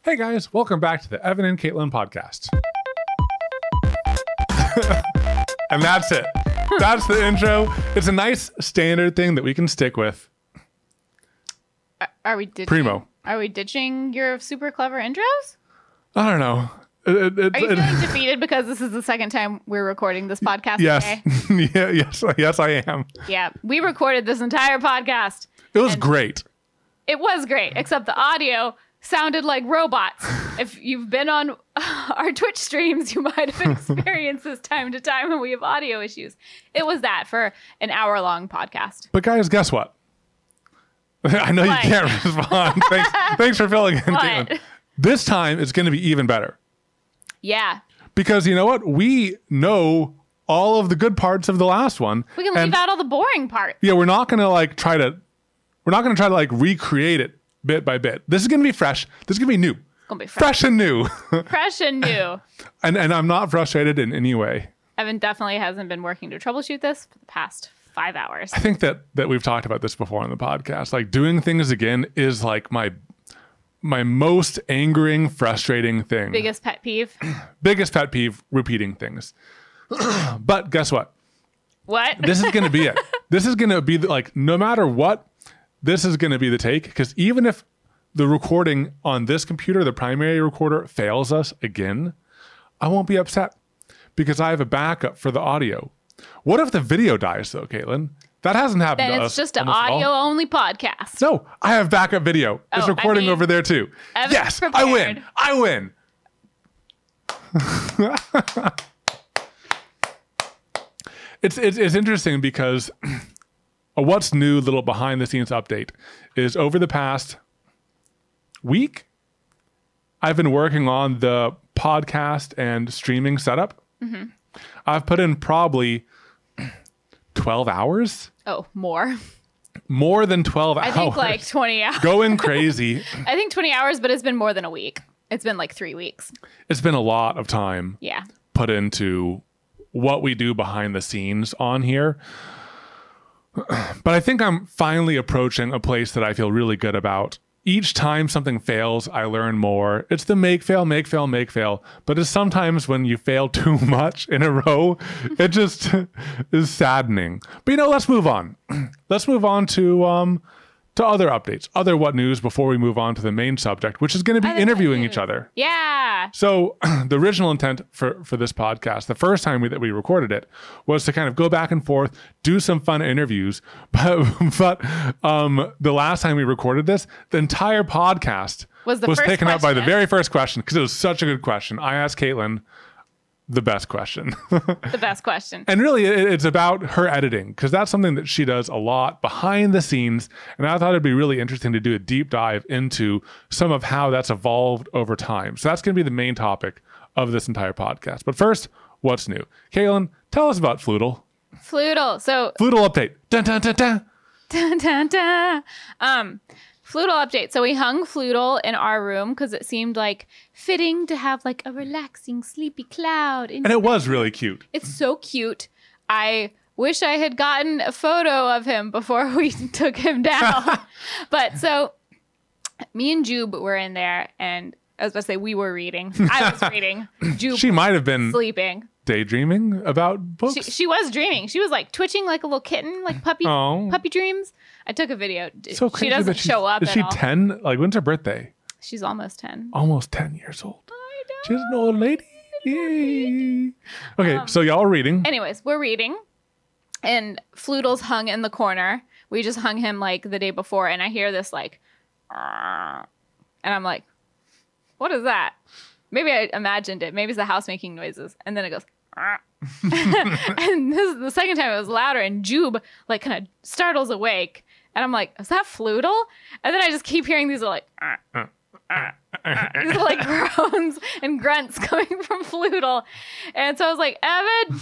Hey guys, welcome back to the Evan and Katelyn podcast. And that's it. That's the intro. It's a nice standard thing that we can stick with. Are we ditching? Primo. Are we ditching your super clever intros? I don't know. Are you feeling defeated because this is the second time we're recording this podcast Yes. today? Yes, I am. Yeah. We recorded this entire podcast. It was great. It was great, except the audio sounded like robots. If you've been on our Twitch streams, you might have experienced this time to time when we have audio issues. It was that for an hour-long podcast. But guys, guess what? I know you can't respond. Thanks for filling in, Katelyn. This time it's going to be even better. Yeah. Because you know what? We know all of the good parts of the last one. We can leave out all the boring parts. Yeah, we're not going to try to recreate it bit by bit. This is going to be fresh. This is going to be new. It's going to be fresh and new. Fresh and new. And I'm not frustrated in any way. Evan definitely hasn't been working to troubleshoot this for the past 5 hours. I think that we've talked about this before on the podcast. Like, doing things again is like my most angering, frustrating thing. Biggest pet peeve? Biggest pet peeve, repeating things. But guess what? What? This is going to be it. This is going to be no matter what, this is going to be the take. Because even if the recording on this computer, the primary recorder, fails us again, I won't be upset because I have a backup for the audio. What if the video dies though, Katelyn? That hasn't happened to us. Then it's just an audio-only podcast. No, I have backup video. It's recording over there too. Evan's yes, prepared. I win. It's interesting because what's new, little behind the scenes update, is over the past week, I've been working on the podcast and streaming setup. Mm-hmm. I've put in probably 12 hours. Oh, more. More than 12 hours. I think like 20 hours. Going crazy. I think 20 hours, but it's been more than a week. It's been like 3 weeks. It's been a lot of time put into what we do behind the scenes on here. But I think I'm finally approaching a place that I feel really good about. Each time something fails, I learn more. It's the make, fail, make, fail, make, fail. But it's sometimes when you fail too much in a row, it just is saddening. But let's move on. Let's move on to other updates, other what news before we move on to the main subject, which is going to be interviewing each other. Yeah. So the original intent for this podcast, the first time that we recorded it, was to kind of go back and forth, do some fun interviews. But the last time we recorded this, the entire podcast was taken up by the very first question because it was such a good question. I asked Katelyn the best question. The best question. And really, it's about her editing, because that's something that she does a lot behind the scenes. And I thought it'd be really interesting to do a deep dive into some of how that's evolved over time. So that's going to be the main topic of this entire podcast. But first, what's new? Katelyn, tell us about Floodle. Floodle. So Floodle update. Dun, dun, dun, dun. Dun, dun, dun. Floodle update. So we hung Floodle in our room because it seemed like fitting to have like a relaxing, sleepy cloud. And it was really cute. It's so cute. I wish I had gotten a photo of him before we took him down. But so me and Jube were in there, and I was about to say we were reading. I was reading. Jube she might have been sleeping. Daydreaming about books. She was dreaming. She was like twitching like a little kitten, like puppy dreams. I took a video. So crazy, she doesn't show up. Is she 10? Like, when's her birthday? She's almost 10. Almost 10 years old. I know. She's an old lady. Yay. Okay, so y'all are reading. Anyways, we're reading, and Floodle's hung in the corner. We just hung him like the day before, and I hear this like, and I'm like, what is that? Maybe I imagined it. Maybe it's the house making noises. And then it goes, and this is the second time it was louder, and Jube like kind of startles awake. And I'm like, is that Floodle? And then I just keep hearing these like, these like groans and grunts coming from Floodle. And so I was like, Evan,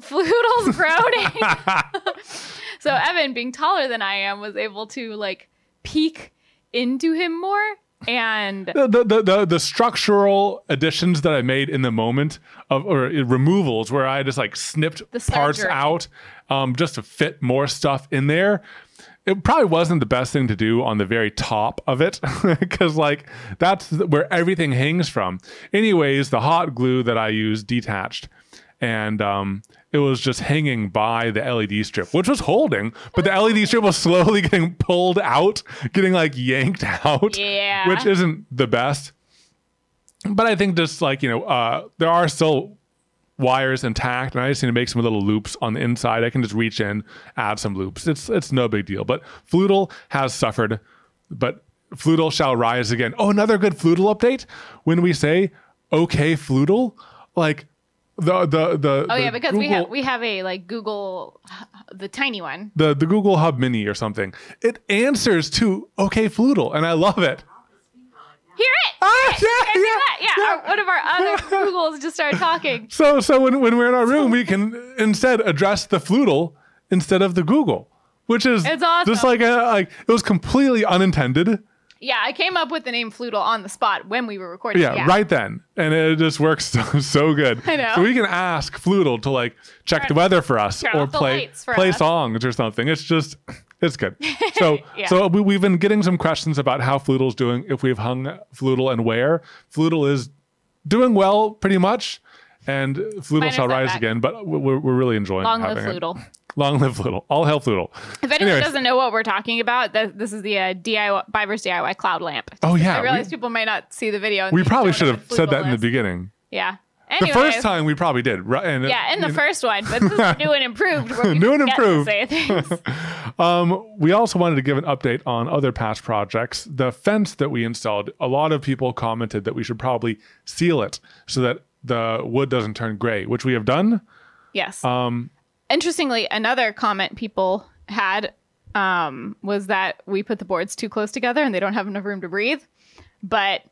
Floodle's groaning. So Evan, being taller than I am, was able to like peek into him more. And the structural additions that I made in the moment or removals where I just like snipped parts out just to fit more stuff in there. it probably wasn't the best thing to do on the very top of it because like that's where everything hangs from. Anyways, the hot glue that I used detached, and it was just hanging by the LED strip, which was holding, but the LED strip was slowly getting pulled out, getting like yanked out, which isn't the best. But I think just like, there are still wires intact, and I just need to make some little loops on the inside. I can just reach in, add some loops. It's no big deal. But Floodle has suffered, but Floodle shall rise again. Oh, another good Floodle update. When we say okay Floodle, like because Google, we have a like Google, the tiny one, the Google Hub Mini or something. It answers to okay Floodle, and I love it. Hear it! Yeah. One of our other Googles just started talking. So when we're in our room, we can instead address the Floodle instead of the Google, which is it's awesome. Just like it was completely unintended. Yeah, I came up with the name Floodle on the spot when we were recording. Yeah, right then, and it just works so good. I know. So we can ask Floodle to like check the weather for us or play songs or something. It's good. So so we've been getting some questions about how Floodle's doing, if we've hung Floodle and where. Floodle is doing well, pretty much, and Floodle shall rise again. But we're really enjoying having it. Long live Floodle. Long live Floodle. All hail Floodle. If anyone doesn't know what we're talking about, this is the DIY Bivers DIY cloud lamp. Oh yeah, I realize people might not see the video. We probably should have said that in the begining. Yeah. Anyways, the first time we probably did, right? And in the first one, but this is new and improved. Where we new and improved. To say things. We also wanted to give an update on other past projects. The fence that we installed, a lot of people commented that we should probably seal it so that the wood doesn't turn gray, which we have done. Yes. Interestingly, another comment people had was that we put the boards too close together and they don't have enough room to breathe. But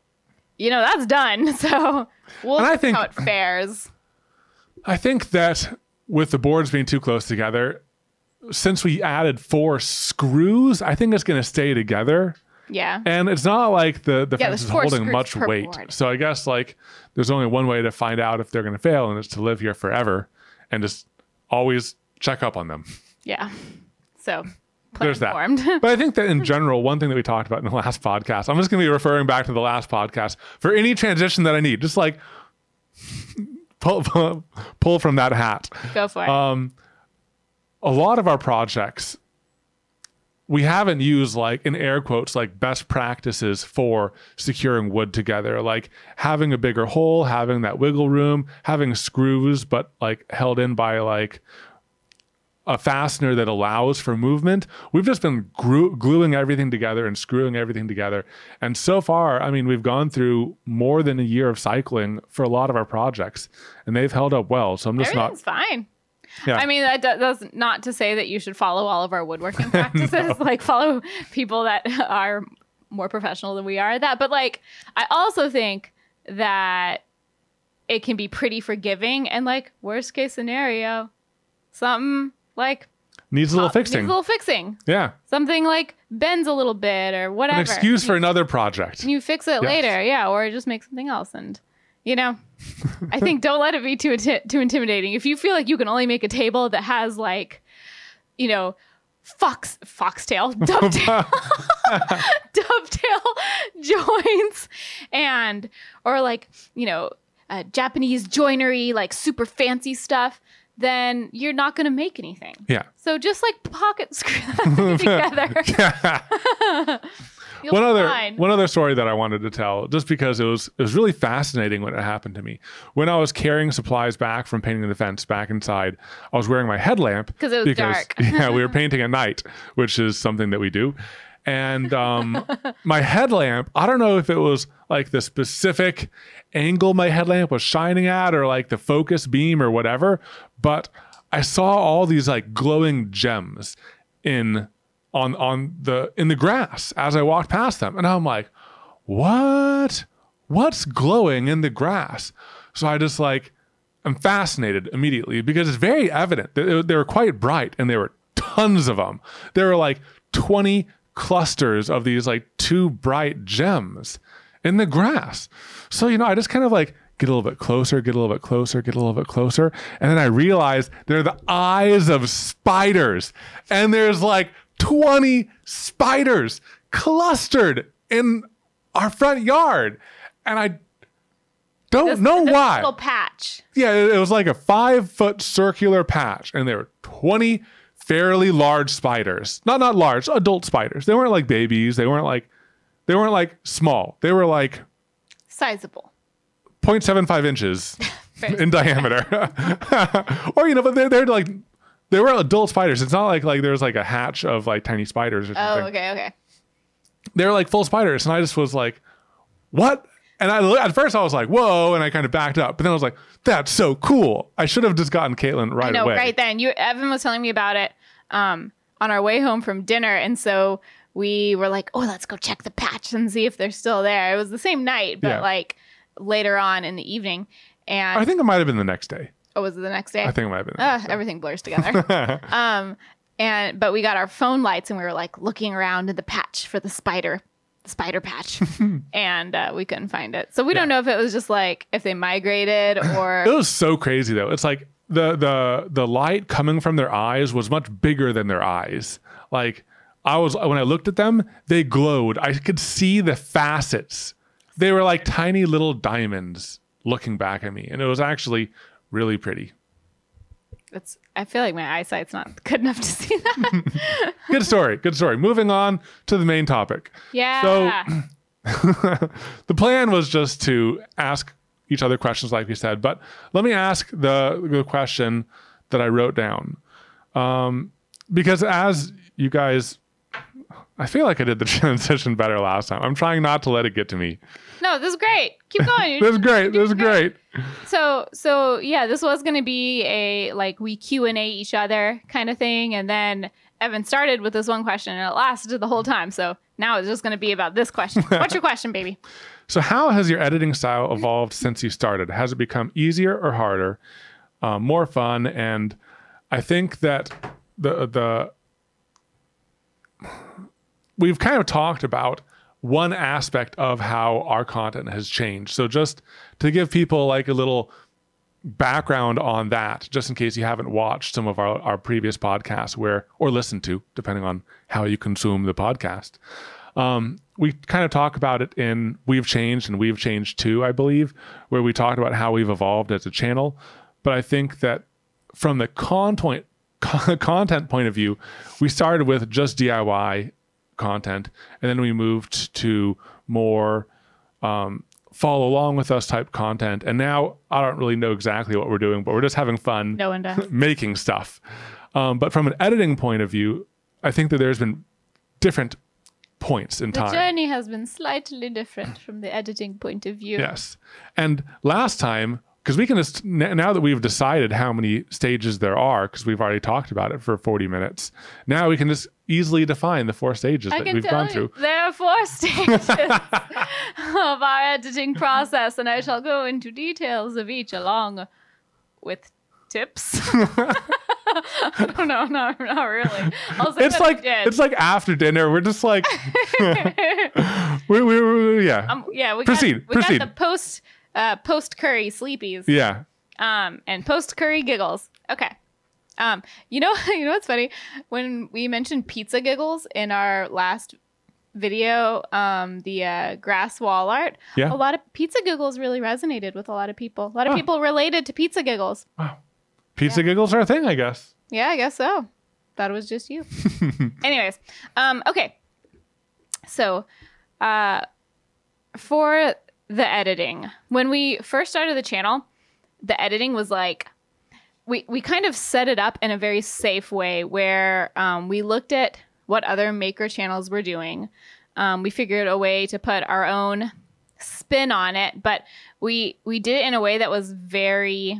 that's done. So we'll see how it fares. I think that with the boards being too close together, since we added 4 screws, I think it's going to stay together. Yeah. And it's not like the fence is holding much weight. Board. So I guess like there's only one way to find out if they're going to fail, and it's to live here forever and just always check up on them. Yeah. So there's that. But I think that in general, one thing that we talked about in the last podcast, I'm just going to be referring back to the last podcast for any transition that I need. Just like pull from that hat. Go for it. A lot of our projects, we haven't used like in air quotes, like best practices for securing wood together, like having a bigger hole, having that wiggle room, having screws, but like held in by like a fastener that allows for movement. We've just been gluing everything together and screwing everything together. And so far, I mean, we've gone through more than a year of cycling for a lot of our projects, and they've held up well. So I'm just Everything's fine. Yeah. I mean, that does not to say that you should follow all of our woodworking practices, No. like follow people that are more professional than we are at that. But like, I also think that it can be pretty forgiving, and like worst case scenario, something like needs a little fixing. Needs a little fixing. Yeah. Something like bends a little bit or whatever. An excuse for another project. You fix it later. Yeah. Or just make something else. And, I think don't let it be too intimidating. If you feel like you can only make a table that has like, foxtail, dovetail joints or like, Japanese joinery, like super fancy stuff, then you're not going to make anything. Yeah. So just like pocket screw that together. One other story that I wanted to tell, just because it was really fascinating when it happened to me. When I was carrying supplies back from painting the fence back inside, I was wearing my headlamp because it was dark. Yeah, we were painting at night, which is something that we do. And my headlamp, I don't know if it was like the specific angle my headlamp was shining at or like the focus beam or whatever, but I saw all these like glowing gems in the grass as I walked past them. And I'm like, what's glowing in the grass? So I just like, I'm fascinated immediately because it's very evident that they were quite bright, and there were tons of them. There were like 20 clusters of these like 2 bright gems in the grass. So, I just kind of like get a little bit closer, get a little bit closer, get a little bit closer. And then I realized they're the eyes of spiders. And there's like 20 spiders clustered in our front yard. And I don't know why. Little patch. Yeah, it was like a 5-foot circular patch, and there were 20 fairly large spiders. Not large, adult spiders. They weren't like babies. They weren't like small. They were like sizable. 0.75 inches in diameter. Or but they were adult spiders. It's not like there was like a hatch of like tiny spiders or something. Oh, okay. They were like full spiders, and I just was like, what? And at first I was like, whoa, and I kind of backed up. But then I was like, that's so cool. I should have just gotten Katelyn right away. Right then. Evan was telling me about it on our way home from dinner. And so we were like, oh, let's go check the patch and see if they're still there. It was the same night, but like later on in the evening. And I think it might have been the next day. Oh, was it the next day? I think it might have been the next day. Everything blurs together. But we got our phone lights and we were like looking around in the patch for the spider patch and we couldn't find it. So we don't know if it was just like if they migrated or it was so crazy though. It's like the light coming from their eyes was much bigger than their eyes. Like when I looked at them, they glowed. I could see the facets. They were like tiny little diamonds looking back at me, and it was actually really pretty. I feel like my eyesight's not good enough to see that. Good story. Moving on to the main topic. Yeah. So the plan was just to ask each other questions like we said, but let me ask the question that I wrote down. Because as you guys, I feel like I did the transition better last time. I'm trying not to let it get to me. No, this is great. Keep going. This is great. So yeah, this was going to be a like we Q&A each other kind of thing, and then Evan started with this one question and it lasted the whole time. So now it's just going to be about this question. What's your question, baby? So how has your editing style evolved since you started? Has it become easier or harder, more fun? And I think that we've kind of talked about one aspect of how our content has changed. So just to give people like a little background on that, just in case you haven't watched some of our previous podcasts or listened to, depending on how you consume the podcast. We kind of talk about it in We've Changed and We've Changed Too, I believe, where we talked about how we've evolved as a channel. But I think that from the content point of view, we started with just DIY content, and then we moved to more follow along with us type content, and now I don't really know exactly what we're doing, but we're just having fun making stuff. But from an editing point of view, I think that there's been different points in time. The journey has been slightly different from the editing point of view. Yes. And last time, because we can just, now that we've decided how many stages there are, because we've already talked about it for 40 minutes, now we can just easily define the 4 stages that we've gone through. There are 4 stages of our editing process, and I shall go into details of each along with tips. I don't know, not really. It's like after dinner. We're just like, yeah. We proceed. got the post curry sleepies. Yeah. And post curry giggles. Okay. You know what's funny? When we mentioned pizza giggles in our last video, the grass wall art, a lot of pizza giggles really resonated with a lot of people. A lot of people related to pizza giggles. Wow. Pizza giggles are a thing, I guess. Yeah, I guess so. Thought it was just you. Anyways, okay. So, for the editing, when we first started the channel, the editing was like, we kind of set it up in a very safe way where we looked at what other maker channels were doing. We figured a way to put our own spin on it, but we did it in a way that was very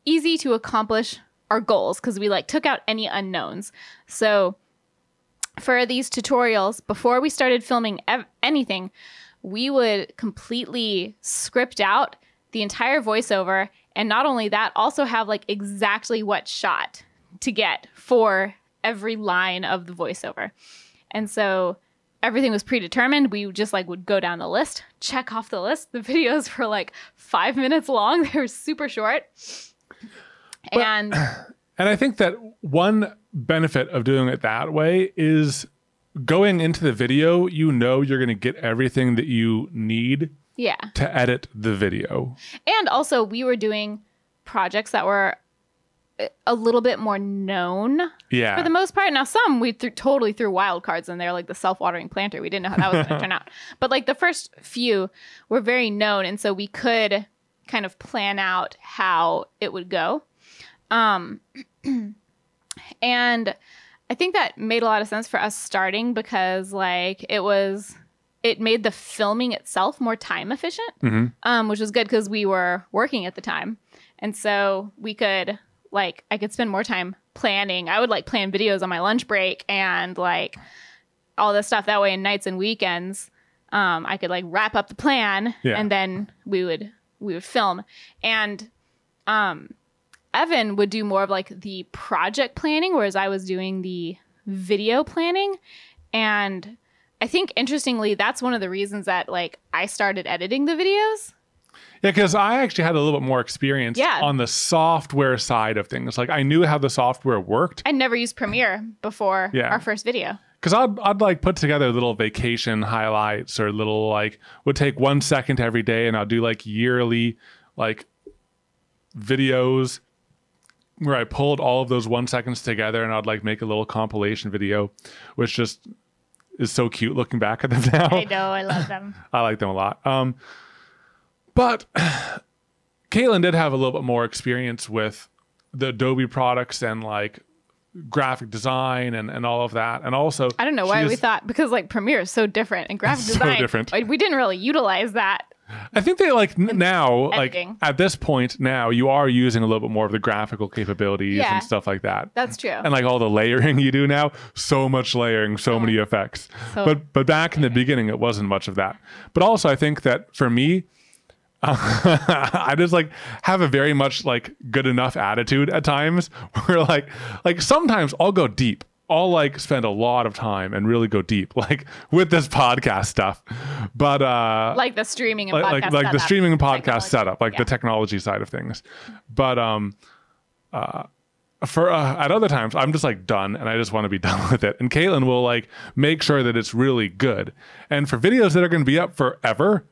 easy to accomplish our goals because we like took out any unknowns. So for these tutorials, before we started filming anything, we would completely script out the entire voiceover, and not only that, also have like exactly what shot to get for every line of the voiceover. And so everything was predetermined. We just like would go down the list, check off the list. The videos were like 5 minutes long. They were super short. But and And I think that one benefit of doing it that way is going into the video, you know you're going to get everything that you need Yeah. to edit the video. And also, we were doing projects that were a little bit more known Yeah. for the most part. Now, some we totally threw wild cards in there, like the self-watering planter. We didn't know how that was going to turn out. But like the first few were very known, and so we could kind of plan out how it would go. And I think that made a lot of sense for us starting because like it made the filming itself more time efficient, which was good because we were working at the time. And so we could I could spend more time planning. I would like plan videos on my lunch break and like all this stuff. That way in nights and weekends, I could like wrap up the plan and then we would film. And Evan would do more of like the project planning, whereas I was doing the video planning. And I think interestingly, that's one of the reasons that like I started editing the videos. Yeah, because I actually had a little bit more experience on the software side of things. Like I knew how the software worked. I'd never used Premiere before our first video. Because I'd like put together little vacation highlights or little like would take 1 second every day, and I'll do like yearly like videos where I pulled all of those 1 seconds together, and I'd like make a little compilation video, which just is so cute looking back at them now. I know, I love them. I like them a lot. But Katelyn did have a little bit more experience with the Adobe products and like graphic design and all of that. And also, I don't know why we thought, because like Premiere is so different and graphic design, different. We didn't really utilize that. I think they like now, editing. like at this point now, you are using a little bit more of the graphical capabilities and stuff like that. That's true. And like all the layering you do now, so much layering, so many effects. But back in the beginning, it wasn't much of that. But also, I think that for me, I just like have a very much like good enough attitude at times where like sometimes I'll go deep. I'll like spend a lot of time and really go deep, like with this podcast stuff. But like the streaming and podcast like the streaming and podcast setup, like yeah. the technology side of things. But for at other times, I'm just like done, and I just want to be done with it. And Katelyn will like make sure that it's really good. And for videos that are going to be up forever,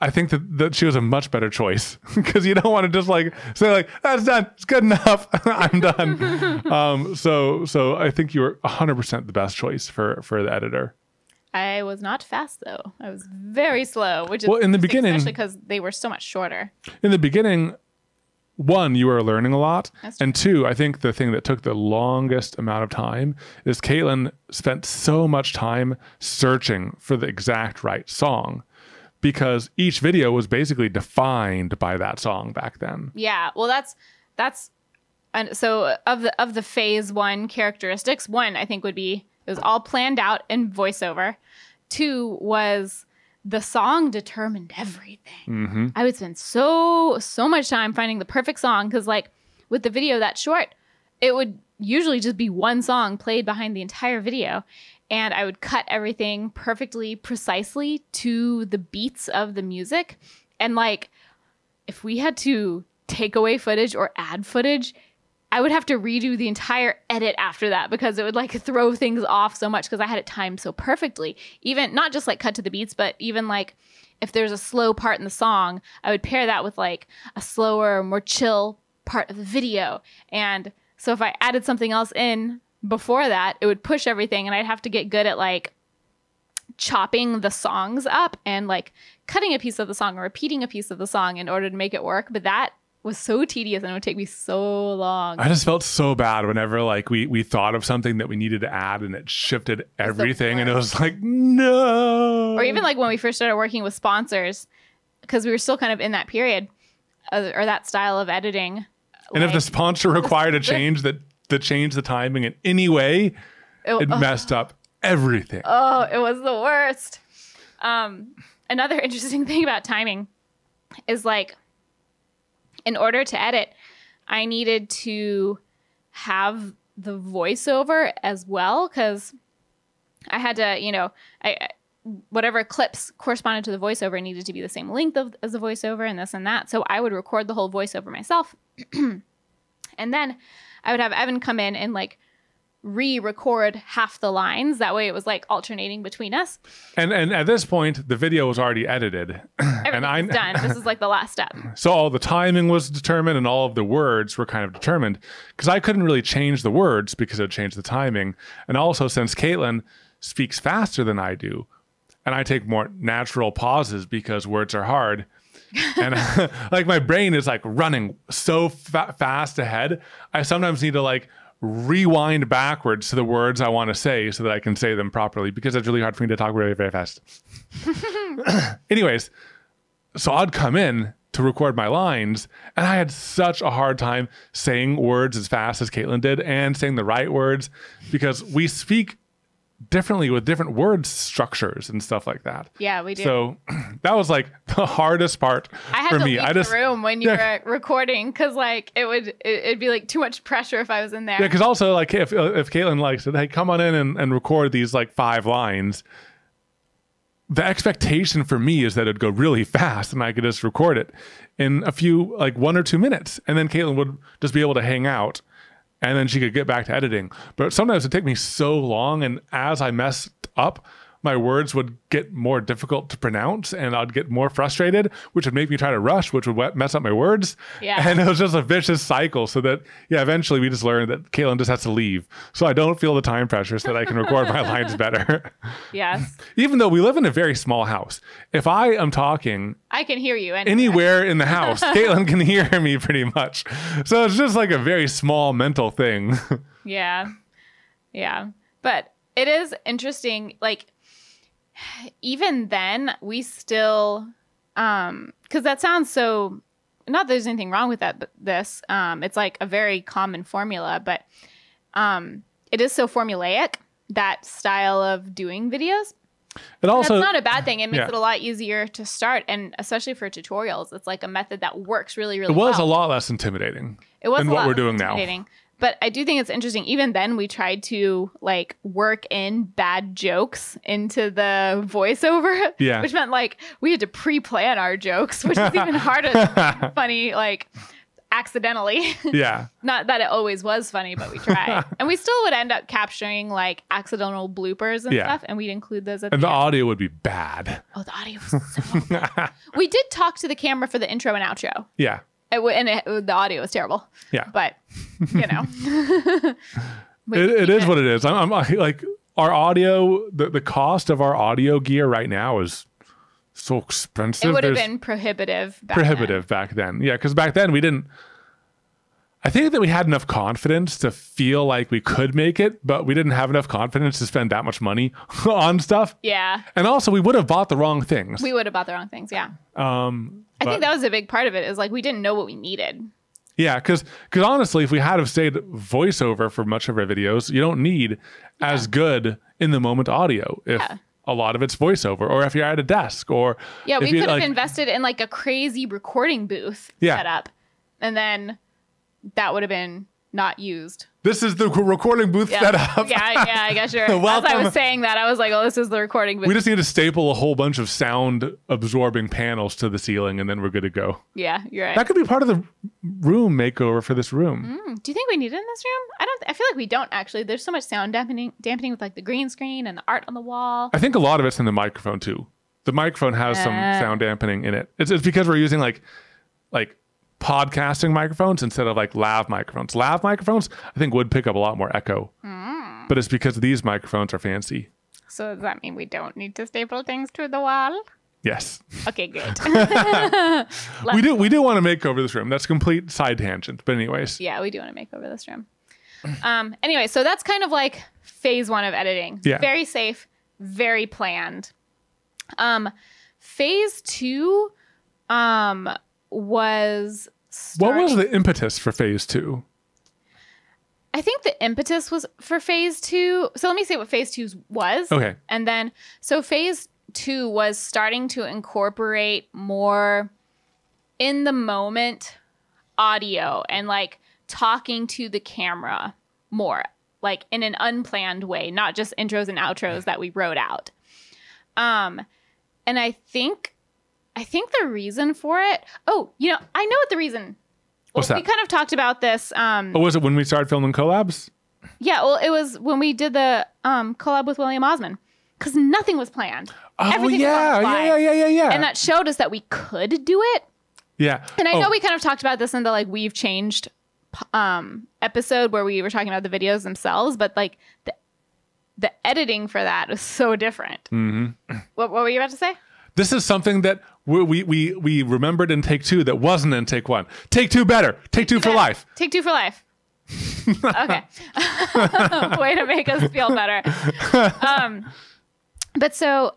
I think that she was a much better choice because you don't want to just like say like, that's done, it's good enough, I'm done. So I think you were 100% the best choice for the editor. I was not fast though. I was very slow, which is well in the beginning, especially because they were so much shorter. In the beginning, one, you were learning a lot, and two, I think the thing that took the longest amount of time is Katelyn spent so much time searching for the exact right song. Because each video was basically defined by that song back then. Yeah, well, that's, and so of the phase one characteristics, one I think would be it was all planned out in voiceover. Two was the song determined everything. Mm-hmm. I would spend so much time finding the perfect song because like with the video that short, it would usually just be one song played behind the entire video. And I would cut everything perfectly, precisely to the beats of the music. And like, if we had to take away footage or add footage, I would have to redo the entire edit after that because it would like throw things off so much because I had it timed so perfectly. Even not just like cut to the beats, but even like if there's a slow part in the song, I would pair that with like a slower, more chill part of the video. And so if I added something else in before that, it would push everything and I'd have to get good at like chopping the songs up and like cutting a piece of the song or repeating a piece of the song in order to make it work. But that was so tedious and it would take me so long. I just felt so bad whenever like we thought of something that we needed to add and it shifted everything and it was like, no. Or even like when we first started working with sponsors, because we were still kind of in that period or that style of editing. And like, if the sponsor required a change to change the timing in any way, it messed up everything. Oh, it was the worst. Another interesting thing about timing is like, in order to edit, I needed to have the voiceover as well because I had to, whatever clips corresponded to the voiceover needed to be the same length as the voiceover and this and that. So I would record the whole voiceover myself. And then I would have Evan come in and like re-record half the lines. That way it was like alternating between us. And at this point, the video was already edited. Everything's done. This is like the last step. So all the timing was determined and all of the words were kind of determined because I couldn't really change the words because it would change the timing. And also since Katelyn speaks faster than I do, and I take more natural pauses because words are hard. And like my brain is like running so fast ahead. I sometimes need to like rewind backwards to the words I want to say so that I can say them properly because it's really hard for me to talk really very fast. Anyways, so I'd come in to record my lines and I had such a hard time saying words as fast as Katelyn did and saying the right words because we speak differently with different word structures and stuff like that. Yeah, we do. So that was like the hardest part I had for to me. leave the room when you were recording because like it'd be like too much pressure if I was in there. Yeah, because also like if Katelyn like said, hey, come on in and record these like 5 lines, the expectation for me is that it'd go really fast and I could just record it in a few, like 1 or 2 minutes. And then Katelyn would just be able to hang out and then she could get back to editing. But sometimes it'd take me so long. And as I messed up, my words would get more difficult to pronounce and I'd get more frustrated, which would make me try to rush, which would mess up my words. Yeah. And it was just a vicious cycle so that, yeah, eventually we just learned that Katelyn just has to leave. So I don't feel the time pressure so that I can record my lines better. Yes. Even though we live in a very small house, if I am talking I can hear you anywhere in the house, Katelyn can hear me pretty much. So it's just like a very small mental thing. Yeah. Yeah. But it is interesting. Like, even then, we still, because that sounds so, not that there's anything wrong with that, but it's like a very common formula, but it is so formulaic, that style of doing videos. It also, that's not a bad thing. It makes it a lot easier to start, and especially for tutorials, it's like a method that works really, really well. It was a lot less intimidating than what we're doing now. But I do think it's interesting. Even then, we tried to like work in bad jokes into the voiceover, which meant like we had to pre-plan our jokes, which is even harder than funny, like accidentally. Yeah. Not that it always was funny, but we tried. And we still would end up capturing like accidental bloopers and stuff, and we'd include those at the end. Audio would be bad. Oh, the audio was so bad. We did talk to the camera for the intro and outro. Yeah. The audio was terrible. Yeah. But, you know. it is what it is. I'm like, our audio, the cost of our audio gear right now is so expensive. It would have been prohibitive back then. Yeah, because back then I think that we had enough confidence to feel like we could make it, but we didn't have enough confidence to spend that much money on stuff. Yeah. And also we would have bought the wrong things. We would have bought the wrong things, yeah. I think that was a big part of it, is like we didn't know what we needed. Yeah, because honestly, if we had have stayed voiceover for much of our videos, you don't need as good in the moment audio if a lot of it's voiceover, or if you're at a desk, or we could have invested in like a crazy recording booth set up, and then that would have been not used. This is the recording booth set up. Yeah, I guess you're. As I was saying that, I was like, oh, this is the recording booth. We just need to staple a whole bunch of sound absorbing panels to the ceiling and then we're good to go. Yeah, you're right. That could be part of the room makeover for this room. Do you think we need it in this room? I feel like we don't actually. There's so much sound dampening with like the green screen and the art on the wall. I think a lot of it's in the microphone too. The microphone has some sound dampening in it. It's because we're using like podcasting microphones instead of like lav microphones. Lav microphones, I think, would pick up a lot more echo. But it's because these microphones are fancy. So does that mean we don't need to staple things to the wall? Yes. Okay, good. we do want to make over this room. That's a complete side tangent. But anyways. Yeah, we do want to make over this room. Anyway, so that's kind of like phase 1 of editing. Yeah. Very safe, very planned. Phase 2 was what was the impetus for phase 2? I think the impetus was for phase 2. So let me say what phase 2 was. Okay. And then, so phase 2 was starting to incorporate more in the moment audio and like talking to the camera more, like in an unplanned way, not just intros and outros that we wrote out. And I think the reason for it, I know what the reason What's We that? kind of talked about this. Oh, was it when we started filming collabs? Yeah, well, it was when we did the collab with William Osmond, because nothing was planned. Oh, Everything was on the fly. yeah. And that showed us that we could do it. Yeah. And I know we kind of talked about this in the like we've changed episode where we were talking about the videos themselves, but like the editing for that was so different. Mm-hmm. What were you about to say? This is something that we remembered in take 2 that wasn't in take 1. Take 2 better. Take 2 for life. Take 2 for life. Okay. Way to make us feel better. But so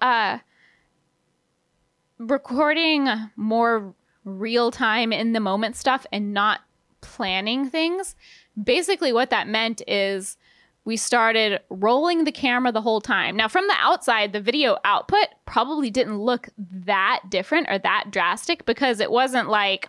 recording more real time in the moment stuff and not planning things, basically what that meant is we started rolling the camera the whole time. Now, from the outside, the video output probably didn't look that different or that drastic, because it wasn't like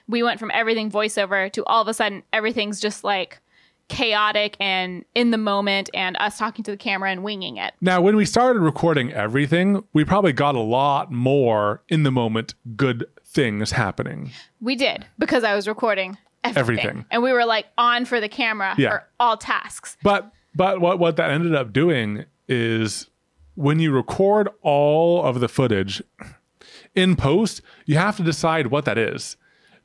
we went from everything voiceover to all of a sudden everything's just like chaotic and in the moment and us talking to the camera and winging it. Now, when we started recording everything, we probably got a lot more in the moment good things happening. We did, because I was recording everything. And we were like on for the camera for all tasks. But what that ended up doing is when you record all of the footage in post, you have to decide what that is.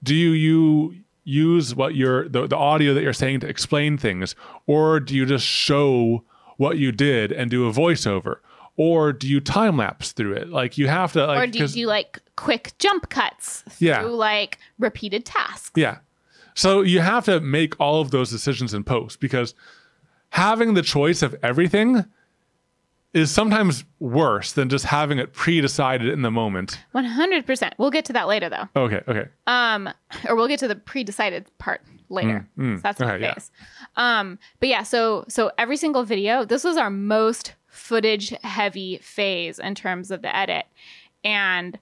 Do you use what the audio that you're saying to explain things, or do you just show what you did and do a voiceover, or do you time lapse through it? Like you have to, like, or do you do like quick jump cuts through like repeated tasks? Yeah. So you have to make all of those decisions in post, because having the choice of everything is sometimes worse than just having it pre-decided in the moment. 100%. We'll get to that later, though. Okay. Or we'll get to the pre-decided part later. So that's my phase. But yeah, so every single video, this was our most footage-heavy phase in terms of the edit. And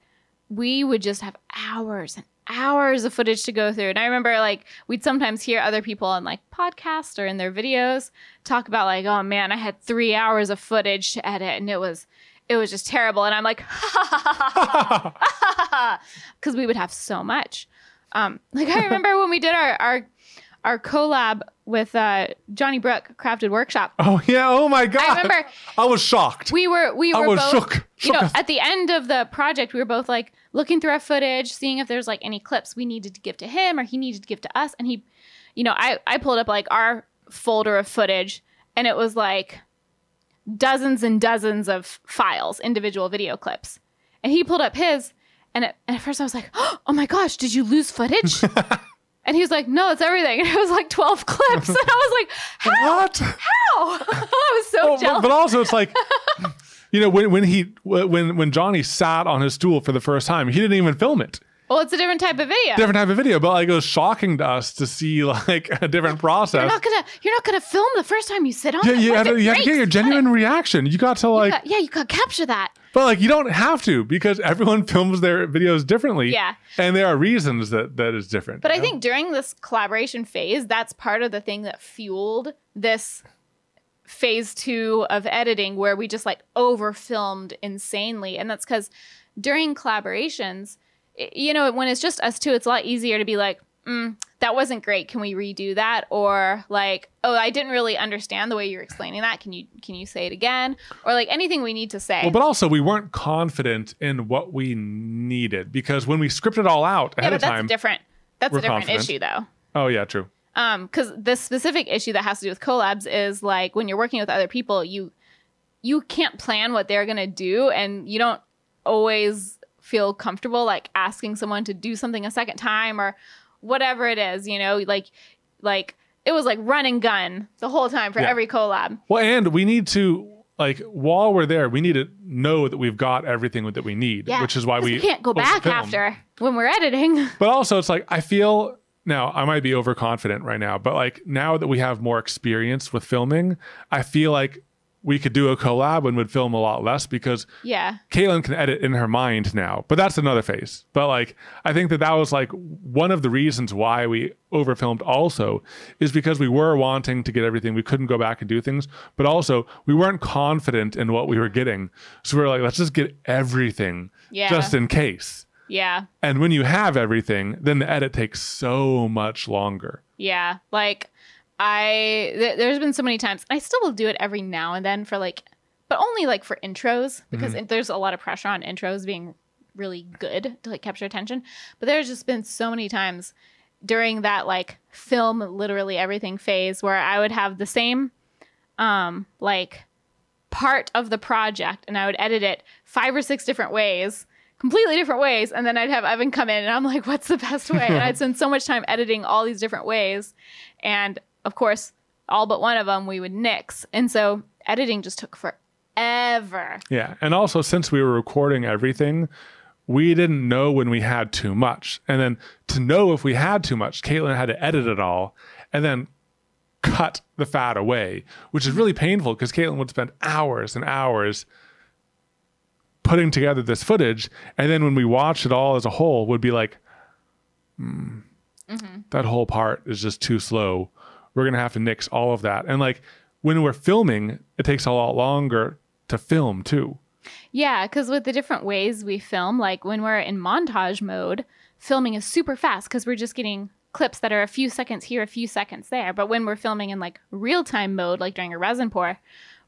we would just have hours and hours of footage to go through. And I remember like we'd sometimes hear other people on like podcasts or in their videos talk about like, oh man, I had 3 hours of footage to edit and it was just terrible. And I'm like, because we would have so much. Like I remember when we did our collab with Johnny Brook Crafted Workshop. Oh yeah. Oh my God. I remember I was shocked. We were I was both, shook. you know, at the end of the project, we were both like looking through our footage, seeing if there's like any clips we needed to give to him or he needed to give to us. And he, you know, I pulled up like our folder of footage and it was like dozens and dozens of files, individual video clips. And he pulled up his and at first I was like, oh my gosh, did you lose footage? And he was like, no, it's everything. And it was like 12 clips. And I was like, how? What? How? I was so jealous. But also it's like, you know, when Johnny sat on his stool for the first time, he didn't even film it. Well, it's a different type of video. Different type of video, but like it was shocking to us to see like a different process. You're not gonna film the first time you sit on Yeah, it. you have to get your genuine reaction. You got to like, you got to capture that. but like you don't have to, because everyone films their videos differently. Yeah. And there are reasons that is different. But I think during this collaboration phase, that's part of the thing that fueled this phase 2 of editing, where we just like over filmed insanely. And that's because during collaborations, you know, when it's just us two, it's a lot easier to be like, that wasn't great. Can we redo that? Or like, oh, I didn't really understand the way you're explaining that. Can you say it again? Or like anything we need to say. Well, but also we weren't confident in what we needed, because when we scripted it all out ahead of time. That's a different confident. issue though. Oh yeah, true. Because this specific issue that has to do with collabs is like when you're working with other people, you can't plan what they're gonna do, and you don't always feel comfortable like asking someone to do something a second time or whatever it is, you know, like it was like run and gun the whole time for every collab. Well, and we need to, like, while we're there, we need to know that we've got everything that we need, which is why we can't go back after when we're editing. But also it's like, I feel, now I might be overconfident right now, but like now that we have more experience with filming, I feel like we could do a collab and would film a lot less, because Katelyn can edit in her mind now, but that's another phase. But like, I think that was like one of the reasons why we overfilmed also is because we were wanting to get everything. We couldn't go back and do things, but also we weren't confident in what we were getting. So we were like, let's just get everything just in case. Yeah. And when you have everything, then the edit takes so much longer. Yeah. Like there's been so many times, I still will do it every now and then for like, but only like for intros, because there's a lot of pressure on intros being really good to like capture attention. But there's just been so many times during that like film literally everything phase where I would have the same like part of the project and I would edit it 5 or 6 different ways, completely different ways, and then I'd have Evan come in and I'm like, what's the best way? And I'd spend so much time editing all these different ways, and of course all but one of them we would nix, and so editing just took forever. Yeah. And also, since we were recording everything, we didn't know when we had too much. And then to know if we had too much, Katelyn had to edit it all and then cut the fat away, which is really painful because Katelyn would spend hours and hours putting together this footage. And then when we watch it all as a whole, would be like, that whole part is just too slow. We're going to have to nix all of that. And like when we're filming, it takes a lot longer to film too. Yeah, because with the different ways we film, like when we're in montage mode, filming is super fast because we're just getting clips that are a few seconds here, a few seconds there. But when we're filming in like real-time mode, like during a resin pour,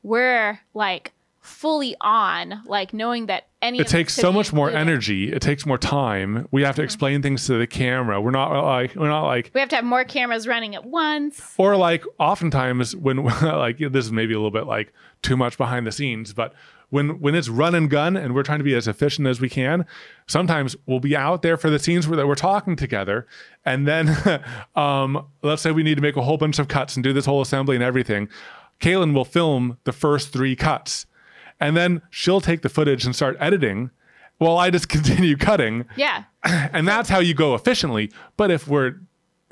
we're like fully on, like knowing that it takes so much more energy. It takes more time. We have to explain things to the camera. We're not like we have to have more cameras running at once. Or like oftentimes when like this is maybe a little bit like too much behind the scenes, but when it's run and gun and we're trying to be as efficient as we can, sometimes we'll be out there for the scenes where we're talking together, and then let's say we need to make a whole bunch of cuts and do this whole assembly and everything. Katelyn will film the first 3 cuts, and then she'll take the footage and start editing while I just continue cutting. Yeah. And that's how you go efficiently. But if we're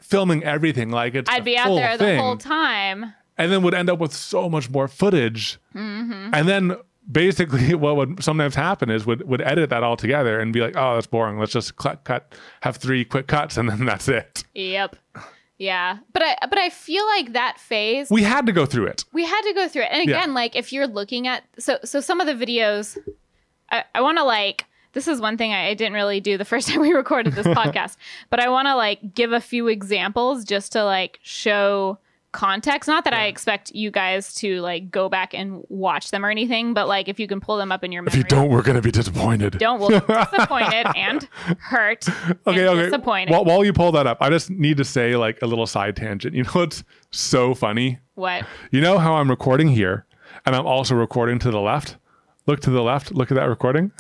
filming everything like it's I'd be out there the whole time. And then would end up with so much more footage. And then basically what would sometimes happen is would edit that all together and be like, oh, that's boring. Let's just cut, have 3 quick cuts, and then that's it. Yep. Yeah. But I feel like that phase, we had to go through it. And again, like if you're looking at, so some of the videos, I want to like, this is one thing I didn't really do the first time we recorded this podcast, but I want to like give a few examples just to like show context. Not that I expect you guys to like go back and watch them or anything, but like if you can pull them up in your memory. If you don't, we're going to be disappointed. We'll be disappointed and hurt. Okay. Disappointed. While you pull that up, I just need to say like a little side tangent. You know what's so funny? What? You know how I'm recording here and I'm also recording to the left? Look to the left. Look at that recording.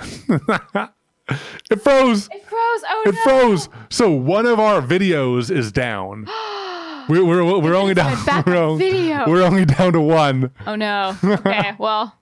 It froze. Oh, It froze. So one of our videos is down. We're only down. We're only down to 1. Oh no. Okay. Well.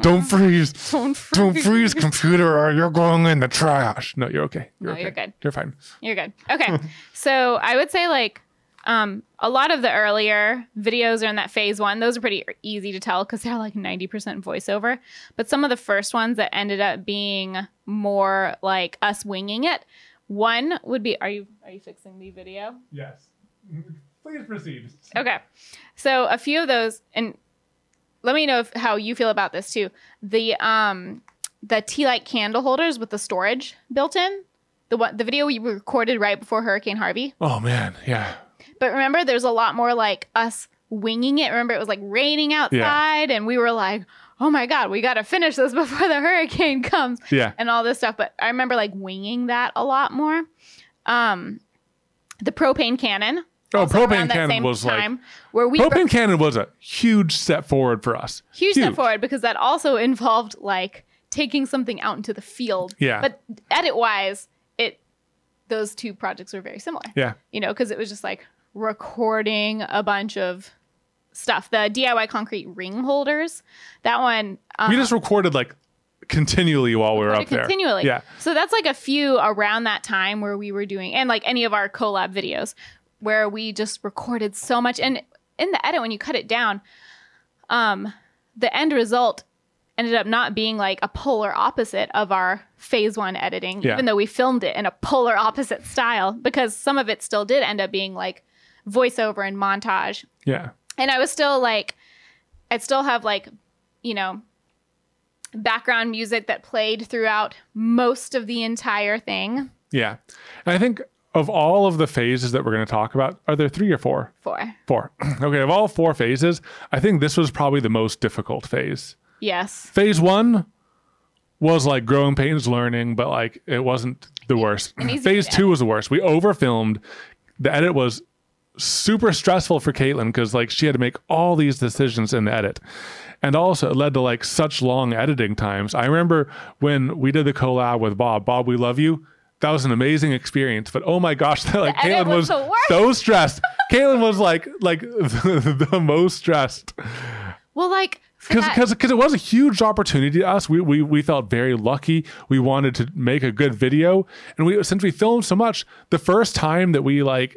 Don't freeze. Don't freeze, computer, or you're going in the trash. No, you're okay. You're good. You're fine. You're good. Okay. So I would say like a lot of the earlier videos are in that phase 1. Those are pretty easy to tell because they're like 90% voiceover. But some of the first ones that ended up being more like us winging it. One would be, are you fixing the video? Yes. Please proceed. Okay. So a few of those, and let me know how you feel about this too. The tea light candle holders with the storage built in. The video we recorded right before Hurricane Harvey. Oh man, yeah. But remember, there's a lot more like us winging it. Remember, it was like raining outside, and we were like, "Oh my God, we got to finish this before the hurricane comes." Yeah, and all this stuff. But I remember like winging that a lot more. The propane cannon. Oh, propane cannon was like where propane cannon was a huge step forward for us. Huge step forward because that also involved like taking something out into the field. Yeah. But edit wise, those 2 projects were very similar. Yeah. You know, because it was just like recording a bunch of stuff. The DIY concrete ring holders, that one. We just recorded like continually while we were up there. Continually. Yeah. So that's like a few around that time where we were doing, and like any of our collab videos where we just recorded so much. And in the edit, when you cut it down, the end result ended up not being like a polar opposite of our phase 1 editing, even though we filmed it in a polar opposite style, because some of it still did end up being like voiceover and montage. Yeah. And I was still like, I'd still have like, you know, background music that played throughout most of the entire thing. Yeah. And I think of all of the phases that we're going to talk about, are there 3 or 4? 4. 4. Okay, of all 4 phases, I think this was probably the most difficult phase. Yes. Phase 1 was like growing pains, learning, but like it wasn't the worst. Phase 2 was the worst. We overfilmed. The edit was super stressful for Katelyn because like she had to make all these decisions in the edit. And also it led to like such long editing times. I remember when we did the collab with Bob, we love you. That was an amazing experience, but oh my gosh, like Katelyn was so stressed. Katelyn was like the most stressed. Well, like because it was a huge opportunity to us. We felt very lucky. We wanted to make a good video, and since we filmed so much, the first time that we like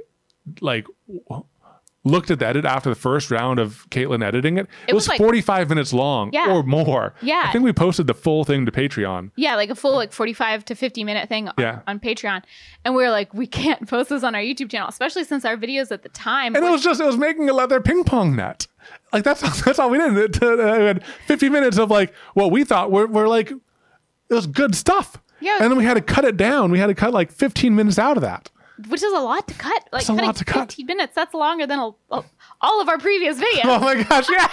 looked at the edit after the first round of Katelyn editing it was like 45 minutes long or more. Yeah. I think we posted the full thing to Patreon. Yeah, like a full like 45 to 50 minute thing on Patreon. And we were like, we can't post this on our YouTube channel, especially since our videos at the time. And it was making a leather ping pong net. Like that's all we did. We had 50 minutes of like what we thought were like, it was good stuff. Yeah. And then we had to cut it down. We had to cut like 15 minutes out of that. Which is a lot to cut. Like cutting a lot to 15 minutes, that's longer than all of our previous videos. Oh my gosh, yeah.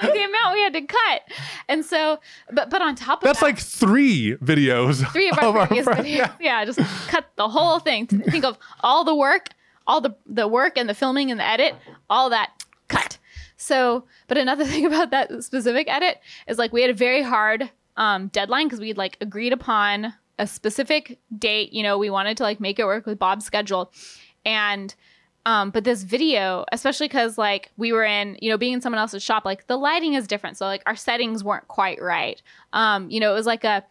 The amount we had to cut. And so, but on top of that's that, like 3 videos. 3 of our previous videos. Yeah, just cut the whole thing. Think of all the work, all the work and the filming and the edit, all that cut. So, but another thing about that specific edit is like we had a very hard deadline because we had like agreed upon a specific date. You know, we wanted to like make it work with Bob's schedule. And but this video, especially because like we were in, you know, being in someone else's shop, like the lighting is different. So like our settings weren't quite right. You know, it was like a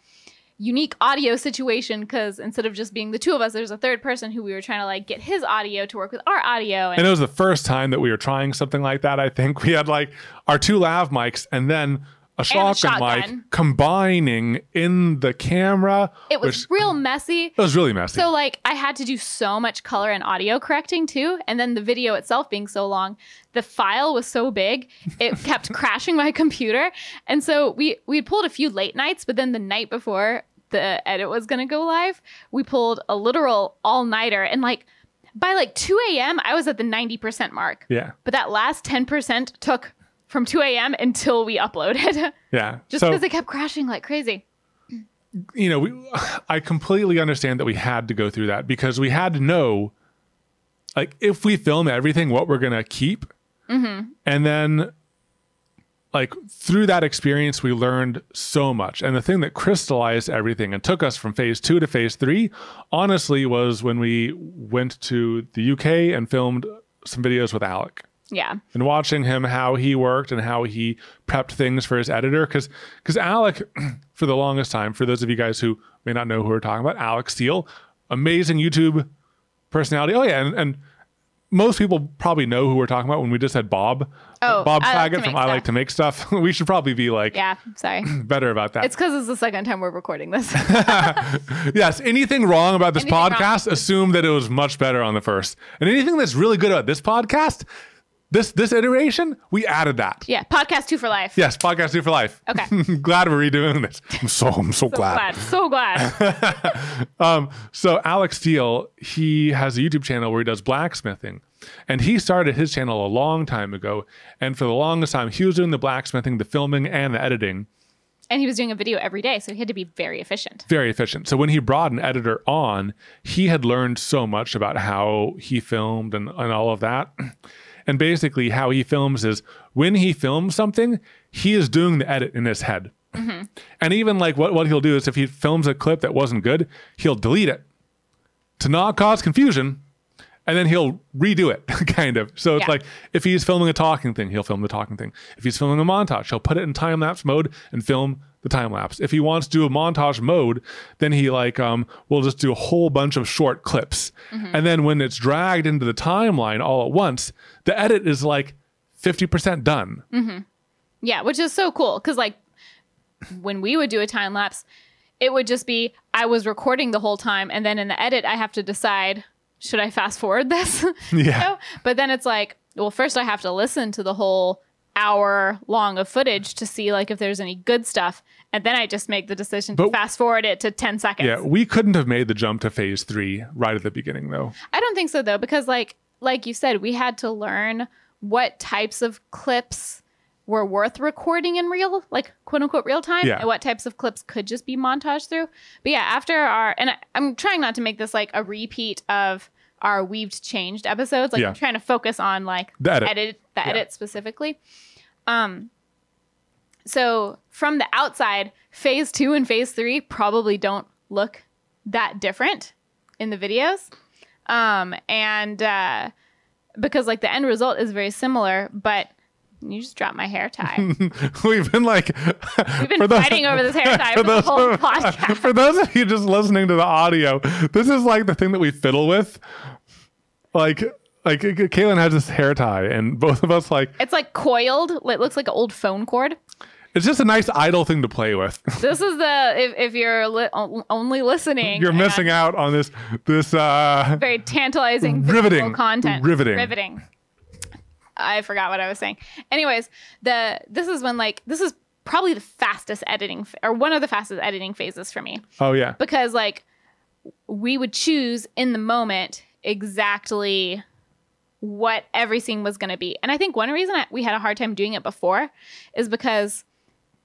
unique audio situation because instead of just being the 2 of us, there's a third person who we were trying to like get his audio to work with our audio. And it was the first time that we were trying something like that. I think we had like our 2 lav mics and then a shotgun mic combining in the camera. It was real messy. It was really messy. So like I had to do so much color and audio correcting too. And then the video itself being so long, the file was so big, it kept crashing my computer. And so we pulled a few late nights, but then the night before the edit was going to go live, we pulled a literal all-nighter. And like by like 2 a.m., I was at the 90% mark. Yeah. But that last 10% took from 2 a.m. until we uploaded. Yeah. Just because it kept crashing like crazy. You know, I completely understand that we had to go through that because we had to know, like, if we film everything, what we're going to keep. Mm-hmm. And then, like, through that experience, we learned so much. And the thing that crystallized everything and took us from phase 2 to phase 3, honestly, was when we went to the UK and filmed some videos with Alec. Yeah. And watching him, how he worked and how he prepped things for his editor. Because Alec, for the longest time, for those of you guys who may not know who we're talking about, Alec Steele, amazing YouTube personality. Oh, yeah. And most people probably know who we're talking about when we just had Bob. Bob Saget from I Like to Make Stuff. We should probably be like, yeah, sorry, better about that. It's because it's the second time we're recording this. Yes. Anything wrong about this podcast, assume that it was much better on the first. And anything that's really good about this podcast, this iteration, we added that. Yeah, podcast 2 for life. Yes, podcast 2 for life. Okay. Glad we're redoing this. I'm so glad. So glad. So Alex Steele, he has a YouTube channel where he does blacksmithing. And he started his channel a long time ago. And for the longest time, he was doing the blacksmithing, the filming, and the editing. And he was doing a video every day, so he had to be very efficient. Very efficient. So when he brought an editor on, he had learned so much about how he filmed and all of that. And basically how he films is when he films something, he is doing the edit in his head. Mm-hmm. And even like what he'll do is if he films a clip that wasn't good, he'll delete it to not cause confusion. And then he'll redo it, kind of. So it's like if he's filming a talking thing, he'll film the talking thing. If he's filming a montage, he'll put it in time-lapse mode and film the time-lapse. If he wants to do a montage mode, then he like will just do a whole bunch of short clips. Mm-hmm. And then when it's dragged into the timeline all at once, the edit is like 50% done. Mm-hmm. Yeah, which is so cool. Because like when we would do a time-lapse, it would just be I was recording the whole time. And then in the edit, I have to decide, should I fast forward this? Yeah. You know? But then it's like, well, first I have to listen to the whole hour long of footage to see like if there's any good stuff. And then I just make the decision to fast forward it to 10 seconds. Yeah, we couldn't have made the jump to phase 3 right at the beginning, though. I don't think so, though, because like you said, we had to learn what types of clips were worth recording in real, like quote unquote real time, and what types of clips could just be montaged through. But yeah, after I'm trying not to make this like a repeat of our weaved changed episodes. Like I'm trying to focus on like the edit specifically. So from the outside, phase 2 and phase 3 probably don't look that different in the videos. Because like the end result is very similar, but you just dropped my hair tie. We've been fighting over this hair tie for the whole podcast. For those of you just listening to the audio, this is like the thing that we fiddle with. Like Katelyn has this hair tie, and both of us like it's like coiled. It looks like an old phone cord. It's just a nice idle thing to play with. This is if you're only listening, you're missing out on this very tantalizing riveting content. Riveting. I forgot what I was saying. Anyways, this is probably the fastest editing or one of the fastest editing phases for me. Oh yeah. Because like we would choose in the moment exactly what every scene was going to be. And I think one reason we had a hard time doing it before is because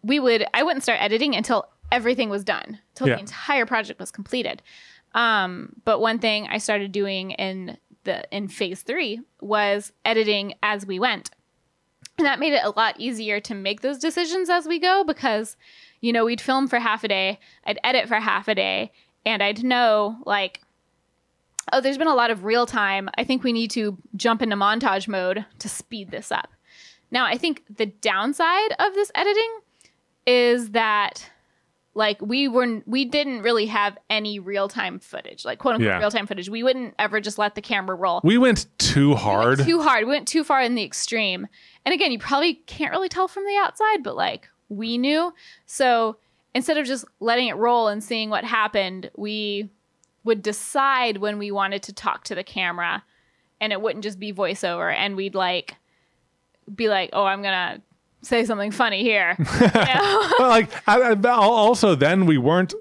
I wouldn't start editing until everything was done, till the entire project was completed. But one thing I started doing in phase 3 was editing as we went. And that made it a lot easier to make those decisions as we go because, you know, we'd film for half a day, I'd edit for half a day, and I'd know like, oh, there's been a lot of real time. I think we need to jump into montage mode to speed this up. Now, I think the downside of this editing is that like we didn't really have any real-time footage, like quote unquote real-time footage. We wouldn't ever just let the camera roll. We went too hard. We went too far in the extreme. And again, you probably can't really tell from the outside, but like we knew. So instead of just letting it roll and seeing what happened, we would decide when we wanted to talk to the camera, and it wouldn't just be voiceover, and we'd like be like, oh, I'm gonna say something funny here. But like also then we weren't,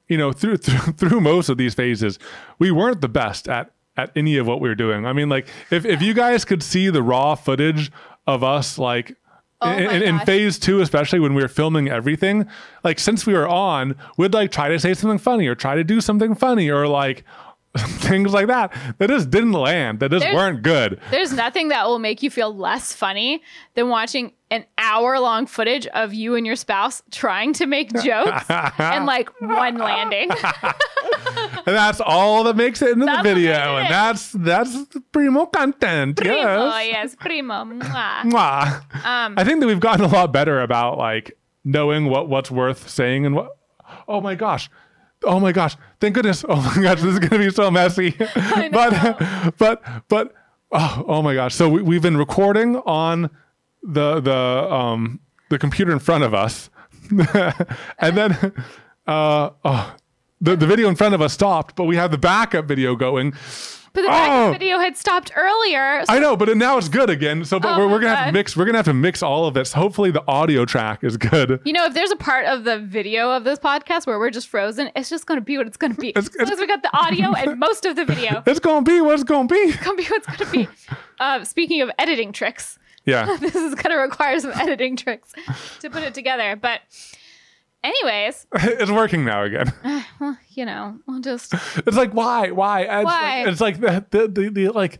you know, through most of these phases, we weren't the best at any of what we were doing. I mean, like if you guys could see the raw footage of us like in phase 2, especially when we were filming everything, like since we were on, we'd like try to say something funny or try to do something funny or like things like that just didn't land, that just weren't good. There's nothing that will make you feel less funny than watching an hour-long footage of you and your spouse trying to make jokes and like one landing. And that's all that makes it into the video. And that's primo content. Yes, primo. Mwah. Mwah. I think that we've gotten a lot better about like knowing what's worth saying and what. Oh my gosh. Thank goodness. Oh my gosh, this is going to be so messy. But oh my gosh. So we've been recording on the computer in front of us. And then the video in front of us stopped, but we have the backup video going. But the backup video had stopped earlier. So I know, but now it's good again. So but we're gonna have to mix. We're gonna have to mix all of this. Hopefully, the audio track is good. You know, if there's a part of the video of this podcast where we're just frozen, it's just gonna be what it's gonna be. As long as we got the audio and most of the video, it's gonna be what it's gonna be. It's gonna be what it's gonna be. Speaking of editing tricks, this is gonna require some editing tricks to put it together. But anyways, it's working now again. Well, you know, we'll just. It's like why? It's like the like.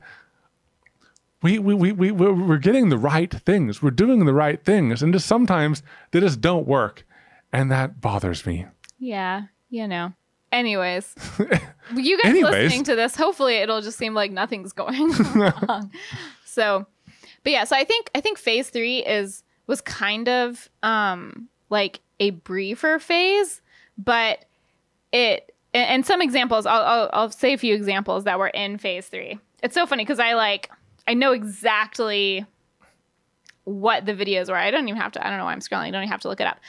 We're getting the right things. We're doing the right things, and just sometimes they just don't work, and that bothers me. Yeah, you know. Anyways, you guys listening to this, hopefully it'll just seem like nothing's going wrong. So, but yeah, so I think phase 3 was kind of like a briefer phase, but and some examples, I'll say a few examples that were in phase 3. It's so funny because I know exactly what the videos were. I don't know why I'm scrolling. I don't even have to look it up.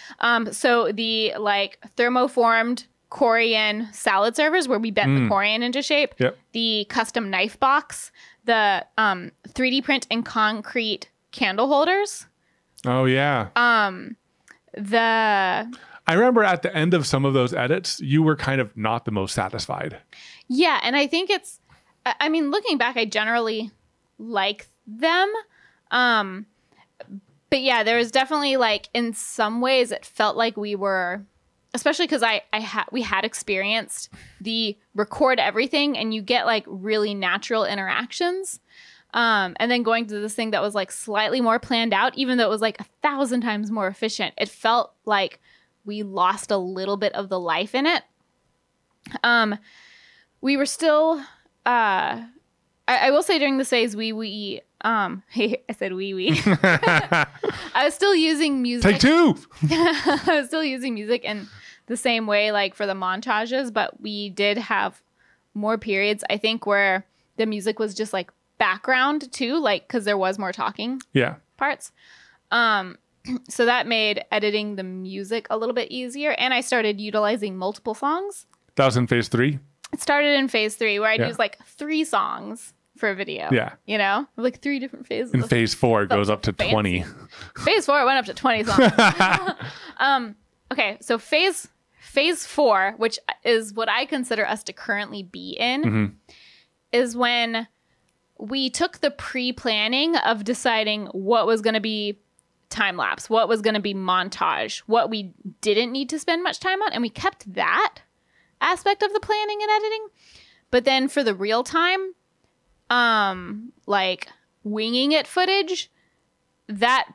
So the like thermoformed Corian salad servers where we bent the Corian into shape, the custom knife box, the 3D print and concrete candle holders. Oh yeah. I I remember at the end of some of those edits, you were kind of not the most satisfied. Yeah, and I think I mean, looking back, I generally like them. But yeah, there was definitely like in some ways it felt like we were, especially because we had experienced the record everything and you get like really natural interactions. And then going to this thing that was like slightly more planned out, even though it was like 1,000 times more efficient, it felt like we lost a little bit of the life in it. We were still, I will say during this phase, I said I was still using music. Take two. I was still using music in the same way, like for the montages, but we did have more periods, I think, where the music was just like background too, like because there was more talking parts. So that made editing the music a little bit easier, and I started utilizing multiple songs. That was in phase 3? It started in phase 3 where I'd use like 3 songs for a video. Yeah. You know? Like 3 different phases. In phase 4, it goes up to fancy. 20. Phase 4, it went up to 20 songs. Okay, so phase 4, which is what I consider us to currently be in, is when we took the pre-planning of deciding what was going to be time lapse, what was going to be montage, what we didn't need to spend much time on, and we kept that aspect of the planning and editing. But then for the real time, like winging it footage, that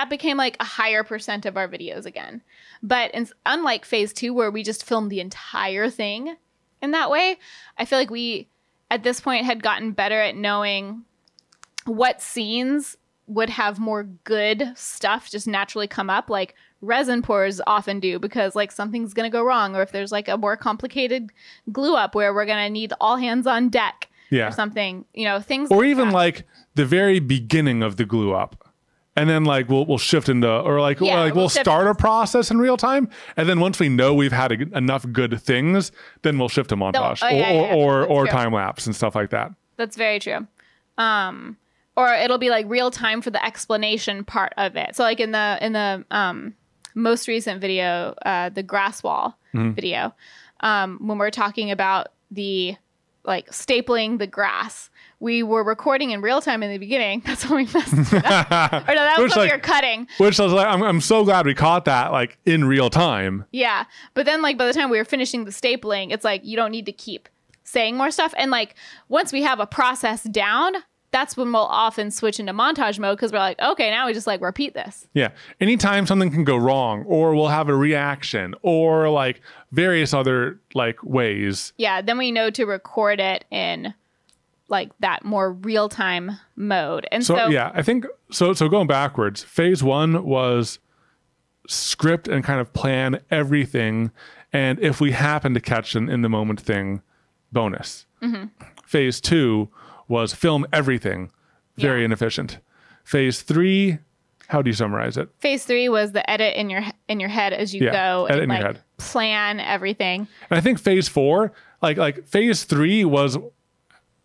became like a higher percent of our videos again. But unlike phase 2, where we just filmed the entire thing in that way, I feel like we at this point had gotten better at knowing what scenes would have more good stuff just naturally come up, like resin pours often do, because like something's going to go wrong, or if there's like a more complicated glue up where we're going to need all hands on deck or something, you know, things or like even that. like the very beginning of the glue up. And then like we'll shift into, or like, we'll start a process in real time, and then once we know we've had enough good things, then we'll shift to montage or time lapse and stuff like that. That's very true. Or it'll be like real time for the explanation part of it. So like in the most recent video, the grass wall video, when we're talking about the like stapling the grass, we were recording in real time in the beginning. That's when we messed it up. Or no, that was when we were cutting. Which I was like, I'm so glad we caught that like in real time. Yeah. But then like by the time we were finishing the stapling, it's like you don't need to keep saying more stuff. And like once we have a process down, that's when we'll often switch into montage mode, because we're like, okay, now we just like repeat this. Yeah. Anytime something can go wrong, or we'll have a reaction, or like various other like ways. Yeah. Then we know to record it in like that more real time mode. And so yeah, I think so going backwards, phase 1 was script and kind of plan everything. And if we happen to catch an in the moment thing, bonus. Phase 2 was film everything, very inefficient. Phase 3, how do you summarize it? Phase 3 was the edit in your head as you go, edit and in like your head. Plan everything. And I think phase 4, like phase 3 was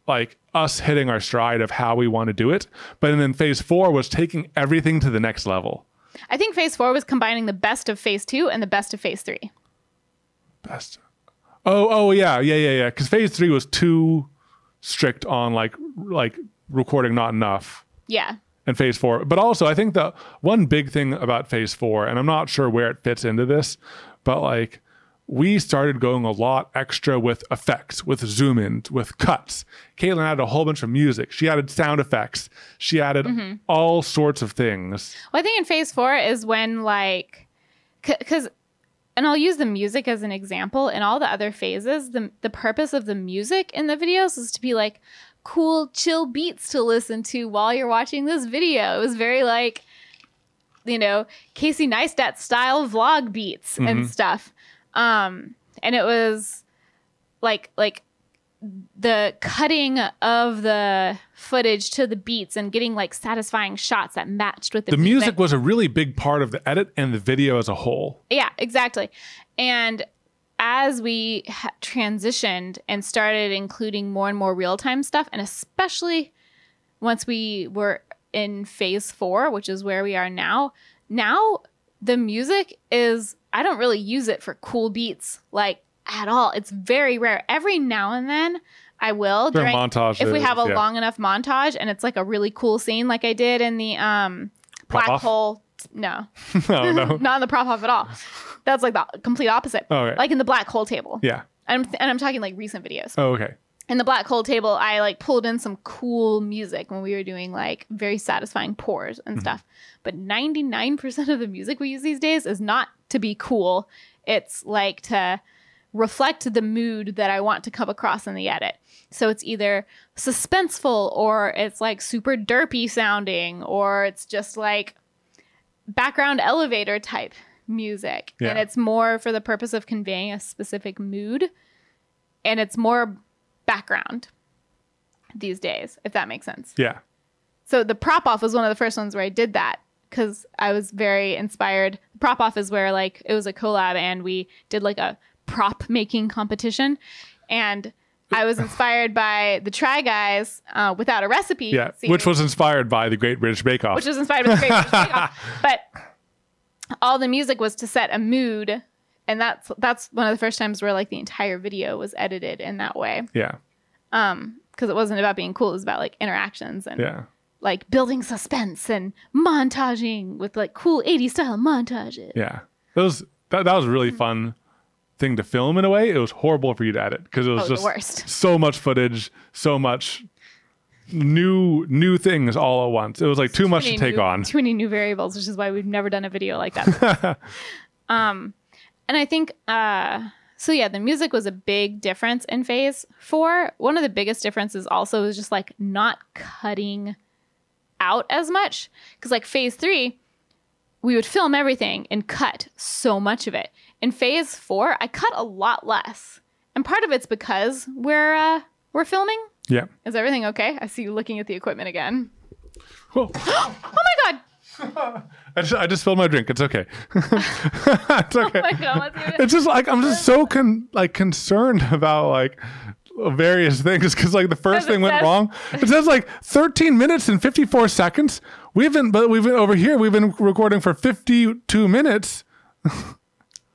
like us hitting our stride of how we want to do it, but then phase 4 was taking everything to the next level. I think phase 4 was combining the best of phase 2 and the best of phase 3. Best. Oh yeah. Because phase 3 was too strict on like recording not enough. Yeah. And phase 4, but also I think the one big thing about phase 4, and I'm not sure where it fits into this, but like we started going a lot extra with effects, with zoom ins, with cuts. Katelyn added a whole bunch of music. She added sound effects. She added all sorts of things. Well, I think in phase 4 is when like, because, and I'll use the music as an example. In all the other phases, the purpose of the music in the videos is to be like cool, chill beats to listen to while you're watching this video. It was very like, you know, Casey Neistat style vlog beats and stuff. And it was like the cutting of the footage to the beats and getting like satisfying shots that matched with the music was a really big part of the edit and the video as a whole. Yeah, exactly. And as we transitioned and started including more and more real-time stuff, and especially once we were in phase 4, which is where we are now the music is, I don't really use it for cool beats like at all. It's very rare. Every now and then I will During montages, if we have a long enough montage and it's like a really cool scene like I did in the black hole. No. No, no. Not in the prop off at all. That's like the complete opposite. Oh, okay. Like in the black hole table. Yeah. And I'm talking like recent videos. Oh, okay. In the black hole table, I like pulled in some cool music when we were doing like very satisfying pours and stuff. But 99% of the music we use these days is not to be cool. It's like to reflect the mood that I want to come across in the edit. So it's either suspenseful or it's like super derpy sounding or it's just like background elevator type music. Yeah. And it's more for the purpose of conveying a specific mood. And it's more background these days, if that makes sense. Yeah. So the prop off was one of the first ones where I did that because I was very inspired. Prop off is where like it was a collab and we did like a prop making competition. And I was inspired by the Try Guys Without a Recipe. Yeah. series, Which was inspired by the Great British Bake Off. which was inspired by the Great British Bake Off. But all the music was to set a mood. And that's one of the first times where like the entire video was edited in that way. Yeah. Because it wasn't about being cool. It was about like interactions and Yeah. like building suspense and montaging with like cool 80s style montages. Yeah. That was a really fun thing to film in a way. It was horrible for you to edit because it was the just worst. so much footage, so much new things all at once. It was like too much to take on. Too many new variables, which is why we've never done a video like that. And I think, so yeah, the music was a big difference in phase 4. One of the biggest differences also was just like not cutting out as much. Because like phase 3, we would film everything and cut so much of it. In phase 4, I cut a lot less. And part of it's because we're filming. Yeah. Is everything okay? I see you looking at the equipment again. Whoa. Oh my God. I just spilled my drink. It's okay. It's okay. Oh my God. Let's do it. It's just like I'm just so concerned about like various things because like the first thing went wrong. It says like 13 minutes and 54 seconds. We've been over here. We've been recording for 52 minutes.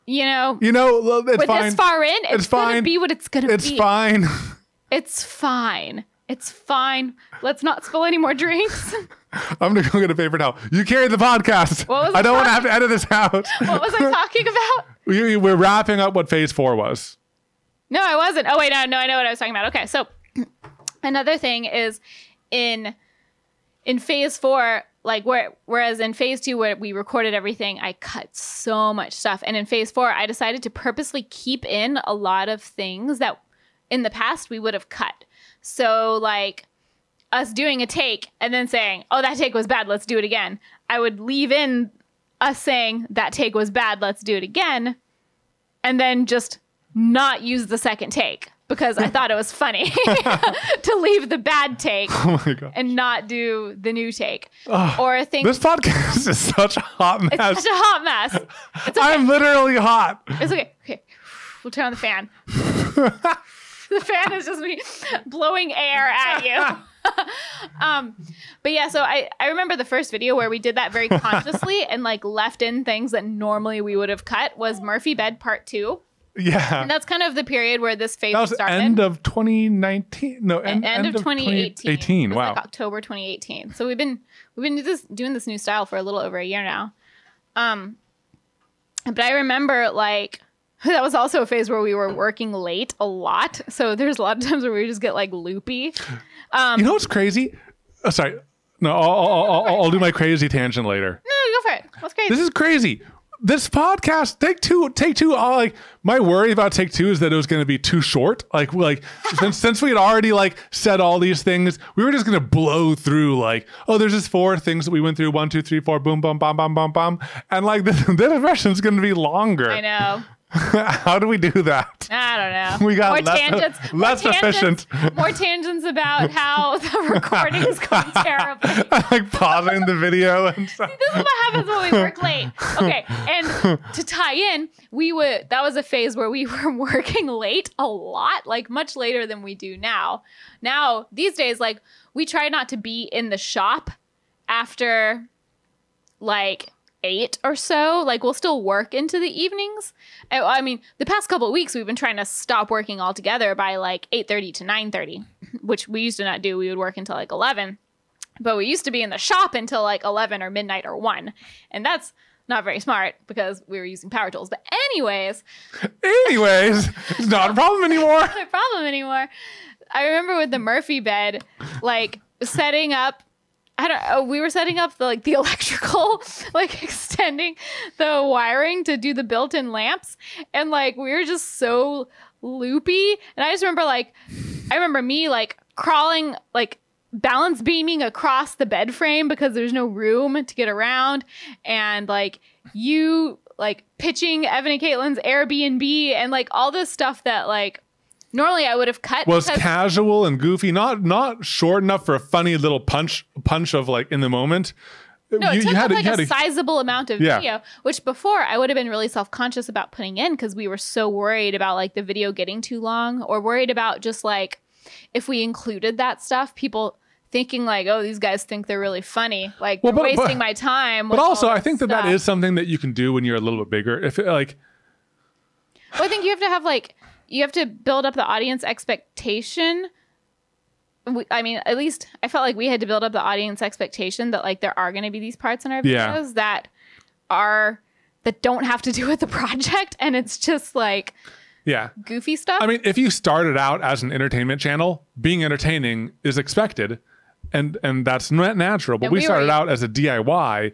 You know, it's with fine. this far in, it's fine. gonna be what it's gonna be. It's fine. It's fine. It's fine. Let's not spill any more drinks. I'm gonna go get a paper towel. You carry the podcast. I don't want to have to edit this out. What was I talking about? We're wrapping up what phase 4 was. No, I wasn't. Oh wait, no, I know what I was talking about. Okay, so another thing is in phase 4, like whereas in phase 2 where we recorded everything, I cut so much stuff, and in phase 4, I decided to purposely keep in a lot of things that in the past we would have cut. So like us doing a take and then saying, oh, that take was bad, let's do it again. I would leave in us saying that take was bad, let's do it again. And then just not use the second take because I thought it was funny to leave the bad take and not do the new take. Or think this podcast is such a hot mess. It's such a hot mess. It's okay. I'm literally hot. It's okay. Okay. We'll turn on the fan. The fan is just me blowing air at you. But yeah, so I remember the first video where we did that very consciously and like left in things that normally we would have cut was Murphy Bed Part 2. Yeah. And that's kind of the period where this phase that was started. End of 2019. No, end of 2018. 2018. Wow. Like October 2018. So we've been doing this new style for a little over a year now. But I remember like that was also a phase where we were working late a lot. So there's a lot of times where we just get like loopy. You know what's crazy? Oh, sorry. No, I'll do my crazy tangent later. No, go for it. What's crazy? This is crazy. This podcast, take two. Like my worry about take 2 is that it was going to be too short. Like since we had already like said all these things, we were just going to blow through. Like, oh, there's just 4 things that we went through. 1, 2, 3, 4. Boom, boom, bam, bam, bam, bam. And like this version is going to be longer. I know. How do we do that? I don't know. We got more tangents, less efficient. More tangents about how the recording is going terribly. Like pausing the video and stuff. See, this is what happens when we work late. Okay, and to tie in, that was a phase where we were working late a lot, like much later than we do now. Now, these days, like we try not to be in the shop after like 8 or so. Like we'll still work into the evenings. I mean, the past couple of weeks we've been trying to stop working altogether by like 8:30 to 9:30, which we used to not do. We would work until like 11, but we used to be in the shop until like 11 or midnight or 1, and that's not very smart because we were using power tools. But anyways, it's not a problem anymore. Not a problem anymore. I remember with the Murphy bed, like setting up. We were setting up the electrical, like extending the wiring to do the built-in lamps. And like, we were just so loopy. And I just remember me like crawling, like balance beaming across the bed frame because there's no room to get around. And like you like pitching Evan and Katelyn's Airbnb and like all this stuff that like, normally I would have cut. Was casual and goofy, not short enough for a funny little punch of like in the moment. No, it took up like a sizable amount of video, which before I would have been really self-conscious about putting in because we were so worried about like the video getting too long or worried about just like if we included that stuff, people thinking like, oh, these guys think they're really funny, like they're wasting my time. But also, I think that is something that you can do when you're a little bit bigger. If it, like, well, I think you have to have like. You have to build up the audience expectation. I mean, at least I felt like we had to build up the audience expectation that like there are going to be these parts in our videos that don't have to do with the project. And it's just like goofy stuff. I mean, if you started out as an entertainment channel, being entertaining is expected. And that's not natural. But we started out as a DIY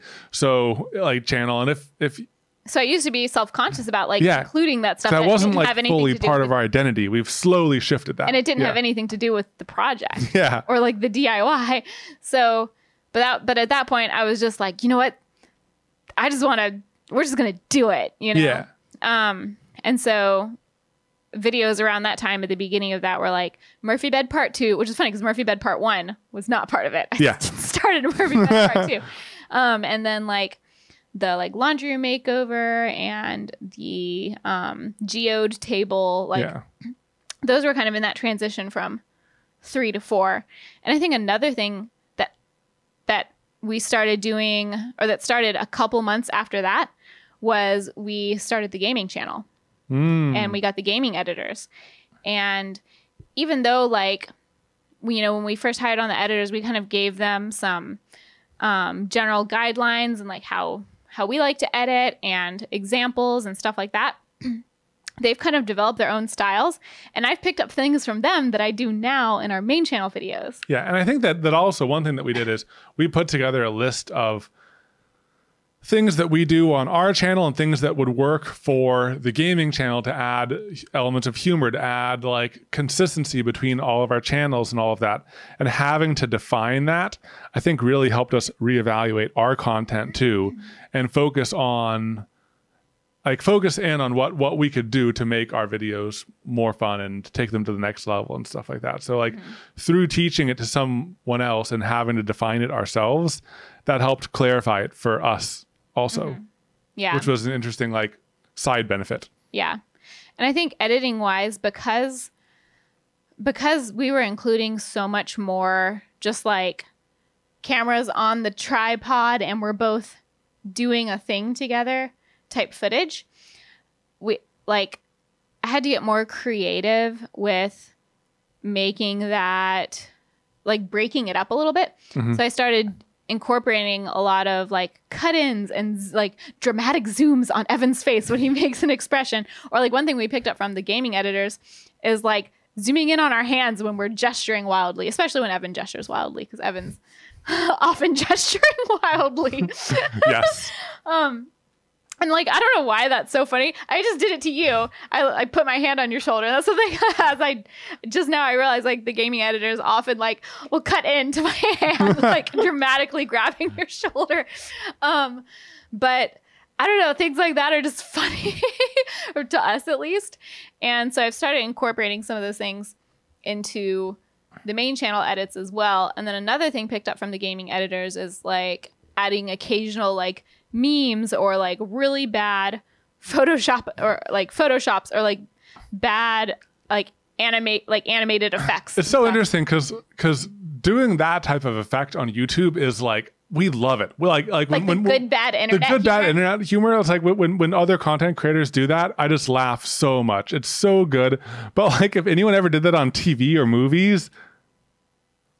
channel. And if so I used to be self-conscious about like including that stuff. That wasn't like fully part of our identity. We've slowly shifted that. And it didn't have anything to do with the project. Yeah. Or like the DIY. So, but at that point I was just like, you know what? We're just going to do it, you know? Yeah. And so videos around that time at the beginning of that were like Murphy Bed Part 2, which is funny because Murphy Bed Part 1 was not part of it. I started Murphy Bed Part 2. And then like, the like laundry room makeover and the geode table, like those were kind of in that transition from 3 to 4. And I think another thing that we started doing, or that started a couple months after that, was we started the gaming channel and we got the gaming editors. And even though like when we first hired on the editors, we kind of gave them some general guidelines and like how we like to edit and examples and stuff like that. They've kind of developed their own styles, and I've picked up things from them that I do now in our main channel videos. Yeah, and I think that also one thing that we did is we put together a list of things that we do on our channel and things that would work for the gaming channel to add elements of humor, to add like consistency between all of our channels and all of that. And having to define that, I think really helped us reevaluate our content too, and focus in on what we could do to make our videos more fun and to take them to the next level and stuff like that. So like through teaching it to someone else and having to define it ourselves, that helped clarify it for us also. Yeah. Which was an interesting like side benefit. Yeah. And I think editing wise, because we were including so much more just like cameras on the tripod and we're both doing a thing together type footage, I had to get more creative with making that, like breaking it up a little bit. So I started incorporating a lot of like cut-ins and like dramatic zooms on Evan's face when he makes an expression. Or like one thing we picked up from the gaming editors is like zooming in on our hands when we're gesturing wildly, especially when Evan gestures wildly, because Evan's often gesturing wildly. Yes. And like, I don't know why that's so funny. I just did it to you. I put my hand on your shoulder. That's something I realized like the gaming editors often like will cut into my hand, like dramatically grabbing your shoulder. But I don't know, things like that are just funny or to us at least. And so I've started incorporating some of those things into the main channel edits as well. And then another thing picked up from the gaming editors is like adding occasional like memes or like really bad photoshops or like bad like animated effects. It's so interesting because doing that type of effect on YouTube is like we love it. We like Like when the good, bad internet the good, bad humor. internet humor. It's like when other content creators do that, I just laugh so much. It's so good. But like if anyone ever did that on TV or movies,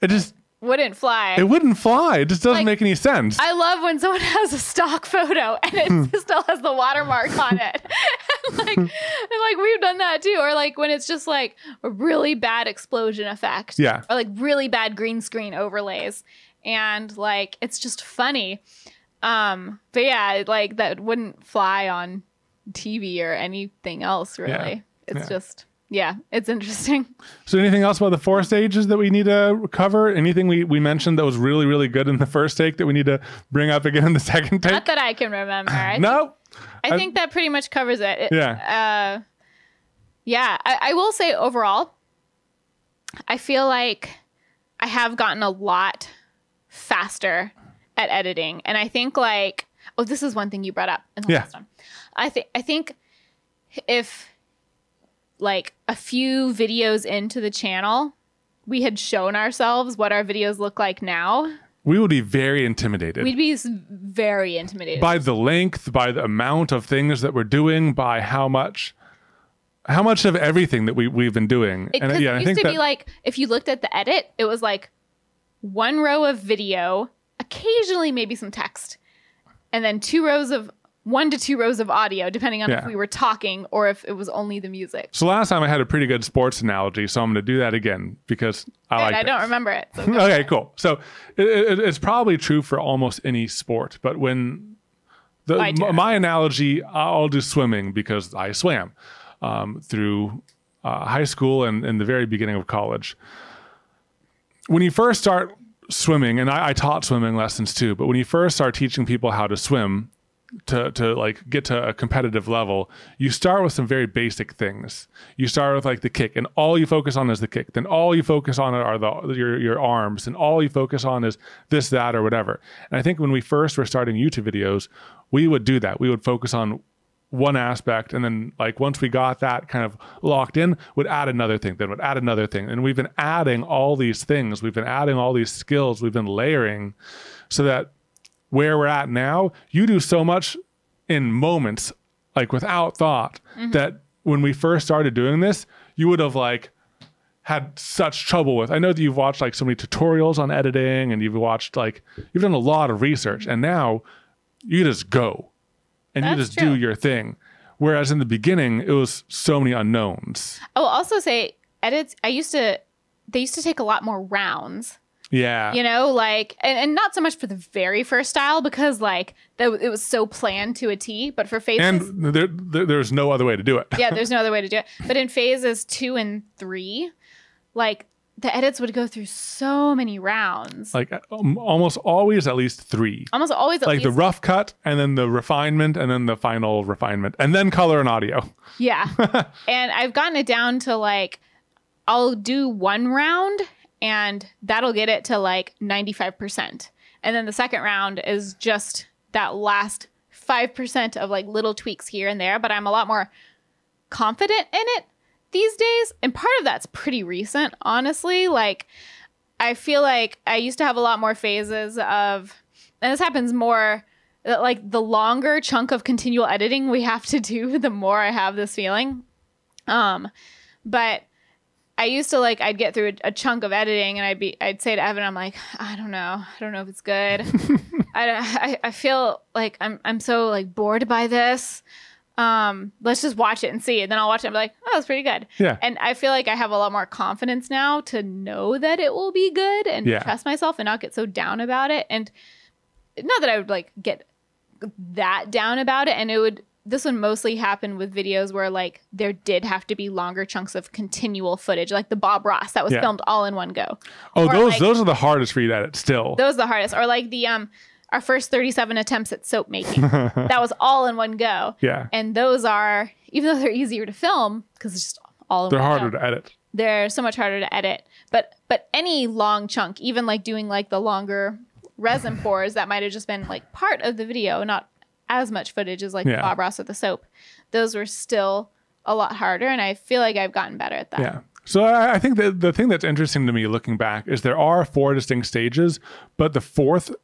it Wouldn't fly. wouldn't fly. It just doesn't Like, make any sense. I love when someone has a stock photo and it still has the watermark on it. and like we've done that too. Or like when it's just like a really bad explosion effect. Yeah. Or like really bad green screen overlays. And like it's just funny. But yeah, like that wouldn't fly on TV or anything else really. Yeah. It's just it's interesting. So anything else about the 4 stages that we need to cover? Anything we mentioned that was really, really good in the first take that we need to bring up again in the second take? Not that I can remember. I think that pretty much covers it. Yeah. I will say overall, I feel like I have gotten a lot faster at editing. And I think like, this is one thing you brought up in the last one. I think if like a few videos into the channel, we had shown ourselves what our videos look like now, we would be very intimidated. We'd be very intimidated. By the length, by the amount of things that we're doing, by how much of everything that we've been doing. It used to be like, if you looked at the edit, it was like 1 row of video, occasionally maybe some text, and then 1 to 2 rows of audio, depending on if we were talking or if it was only the music. So last time I had a pretty good sports analogy, so I'm going to do that again because I don't remember it. So okay, cool. So it's probably true for almost any sport, but when my analogy, I'll do swimming because I swam through high school and in the very beginning of college. When you first start swimming, and I taught swimming lessons too, but when you first start teaching people how to swim, to like get to a competitive level, you start with some very basic things. You start with like the kick, and all you focus on is the kick. Then all you focus on are your arms, and all you focus on is this, that, or whatever. And I think when we first were starting YouTube videos, we would do that. We would focus on one aspect, and then like once we got that kind of locked in, would add another thing, then would add another thing. And we've been adding all these things. We've been adding all these skills. We've been layering so that where we're at now, you do so much in moments, like without thought, that when we first started doing this, you would have like had such trouble with. I know that you've watched like so many tutorials on editing, and you've watched like, you've done a lot of research, and now you just go and you just do your thing. Whereas in the beginning, it was so many unknowns. I will also say edits, they used to take a lot more rounds. Yeah. You know, like, and not so much for the very first style because like it was so planned to a T, but for phases. And there's no other way to do it. Yeah, there's no other way to do it. But in phases 2 and 3, like the edits would go through so many rounds. Like almost always at least 3. Almost always at least. Like the rough cut, and then the refinement, and then the final refinement, and then color and audio. Yeah. And I've gotten it down to like, I'll do 1 round, and that'll get it to like 95%. And then the second round is just that last 5% of like little tweaks here and there. But I'm a lot more confident in it these days. And part of that's pretty recent, honestly. Like, I feel like I used to have a lot more phases of, and this happens more, like the longer chunk of continual editing we have to do, the more I have this feeling. But I used to like, I'd get through a chunk of editing and I'd say to Evan, I'm like, I don't know if it's good. I feel like I'm so like bored by this. Let's just watch it and see. And then I'll watch it and be like, oh, it's pretty good. Yeah. And I feel like I have a lot more confidence now to know that it will be good and trust myself and not get so down about it. And not that I would like get that down about it. And this would mostly happen with videos where like there did have to be longer chunks of continual footage, like the Bob Ross that was filmed all in one go. Oh, those are the hardest for you to edit still. Those are the hardest. Or like the our first 37 attempts at soap making. That was all in one go. Yeah. And those are, even though they're easier to film because it's just all in one go. They're harder to edit. They're so much harder to edit. But any long chunk, even like doing like the longer resin pours, that might have just been like part of the video, not as much footage as like Bob Ross with the soap. Those were still a lot harder, and I feel like I've gotten better at that. Yeah. So I think that the thing that's interesting to me looking back is there are 4 distinct stages, but the 4th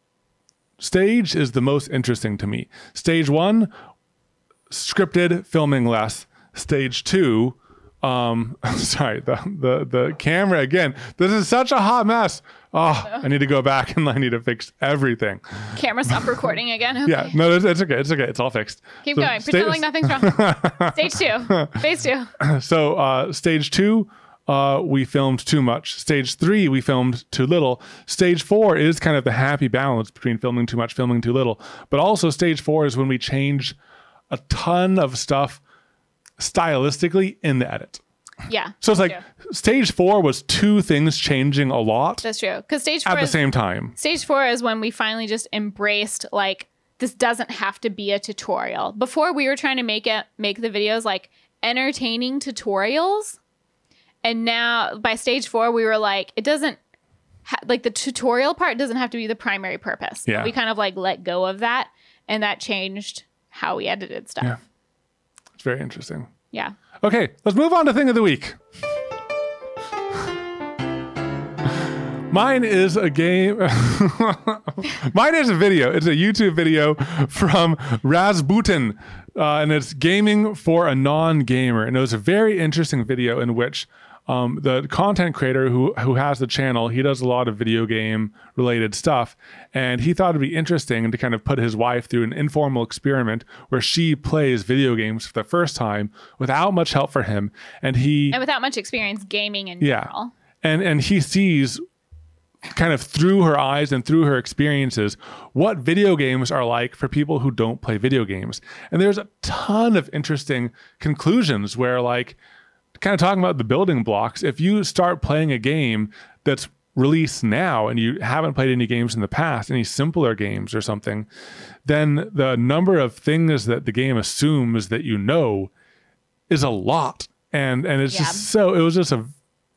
stage is the most interesting to me. Stage 1, scripted, filming less. Stage 2, sorry, the camera again. This is such a hot mess. Oh, I need to go back and I need to fix everything. Camera stop recording again. Okay. Yeah, no, it's okay. It's okay. It's all fixed. Keep going. Pretend like nothing's wrong. Stage 2, phase 2. So stage 2, we filmed too much. Stage 3, we filmed too little. Stage 4 is kind of the happy balance between filming too much, filming too little. But also stage 4 is when we change a ton of stuff stylistically in the edit. Yeah. So it's like stage 4 was 2 things changing a lot. That's true. Because stage 4 at the same time. Stage 4 is when we finally just embraced like this doesn't have to be a tutorial. Before we were trying to make the videos like entertaining tutorials, and now by stage 4 we were like it doesn't like the tutorial part doesn't have to be the primary purpose. Yeah. We kind of like let go of that, and that changed how we edited stuff. Yeah. It's very interesting. Yeah. Okay, let's move on to Thing of the Week. Mine is a game. Mine is a video. It's a YouTube video from Rasputin, and it's gaming for a non-gamer. And it was a very interesting video in which the content creator who has the channel, he does a lot of video game related stuff, and he thought it'd be interesting to kind of put his wife through an informal experiment where she plays video games for the first time without much help for him, and without much experience gaming in general. And he sees kind of through her eyes and through her experiences what video games are like for people who don't play video games. And there's a ton of interesting conclusions where, like, kind of talking about the building blocks, if you start playing a game that's released now and you haven't played any games in the past, any simpler games or something, then the number of things that the game assumes that you know is a lot. And it's just so, it was a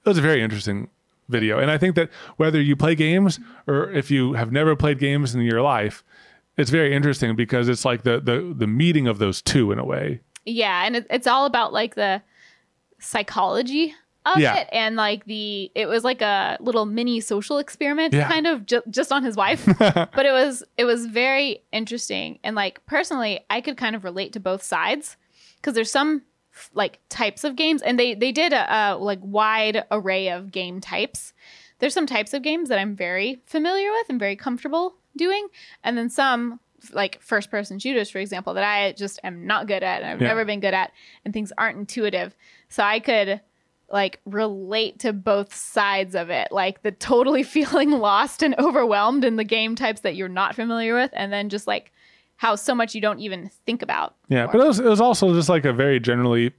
very interesting video. And I think that whether you play games or if you have never played games in your life, it's very interesting because it's like the meeting of those two in a way. Yeah. And it's all about like the psychology of it, and like it was like a little mini social experiment kind of just on his wife. But it was very interesting, and like personally I could kind of relate to both sides because there's some like types of games, and they did a like wide array of game types. There's some types of games that I'm very familiar with and very comfortable doing, and then some like first person shooters, for example, that I just am not good at and I've never been good at, and things aren't intuitive. So I could like relate to both sides of it, like the totally feeling lost and overwhelmed in the game types that you're not familiar with, and then just like how so much you don't even think about. Yeah, but it was also just like a very generally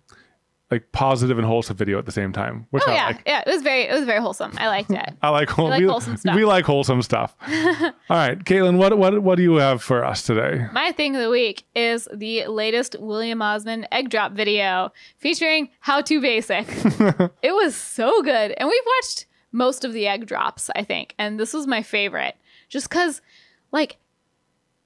like positive and wholesome video at the same time. Which I like. Yeah, it was very wholesome. I liked it. I like wholesome stuff. We like wholesome stuff. All right, Katelyn, what do you have for us today? My thing of the week is the latest William Osmond egg drop video featuring How to Basic. It was so good, and we've watched most of the egg drops, I think, and this was my favorite, just because, like.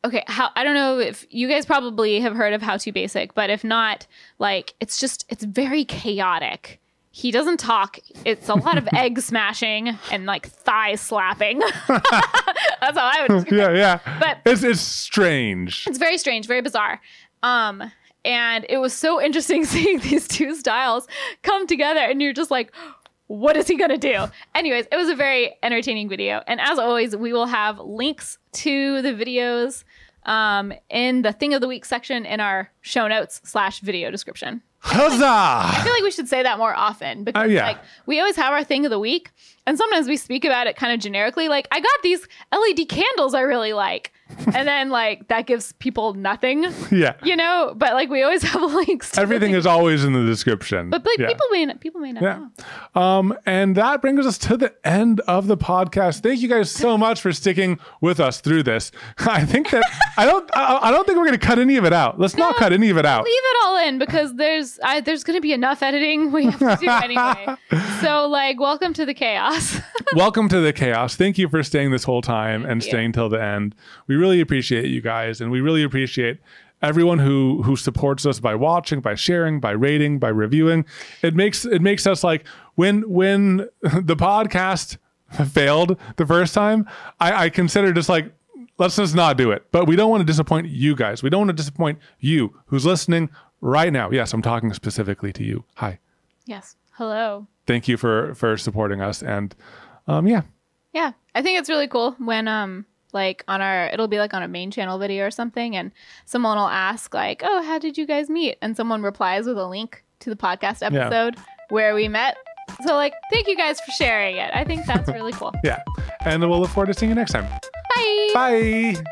Okay, I don't know if you guys probably have heard of How to Basic, but if not, like, it's very chaotic. He doesn't talk. It's a lot of egg smashing and like thigh slapping. That's how I would describe it. Yeah. But it's strange. It's very strange, very bizarre. And it was so interesting seeing these two styles come together, and you're just like, what is he going to do? Anyways, it was a very entertaining video. And as always, we will have links to the videos in the Thing of the Week section in our show notes / video description. Huzzah! I feel like we should say that more often because like we always have our Thing of the Week, and sometimes we speak about it kind of generically. Like, I got these LED candles I really like. And then like that gives people nothing. Yeah. You know, but like we always have links to everything is always in the description. But like, people may not know. And that brings us to the end of the podcast. Thank you guys so much for sticking with us through this. I think that I don't think we're gonna cut any of it out. Let's not cut any of it out. Leave it all in because there's gonna be enough editing we have to do anyway. So like, welcome to the chaos. Welcome to the chaos. Thank you for staying this whole time and staying till the end. We really appreciate you guys, and we really appreciate everyone who supports us by watching, by sharing, by rating, by reviewing. It makes us like when the podcast failed the first time, I consider just like let's just not do it. But we don't want to disappoint you guys. We don't want to disappoint you who's listening right now. Yes, I'm talking specifically to you. Hi. Yes. Hello. Thank you for supporting us. And yeah. Yeah. I think it's really cool when like it'll be like on a main channel video or something, and someone will ask like, oh, how did you guys meet? And someone replies with a link to the podcast episode where we met. So like, thank you guys for sharing it. I think that's really cool. Yeah. And we'll look forward to seeing you next time. Bye. Bye.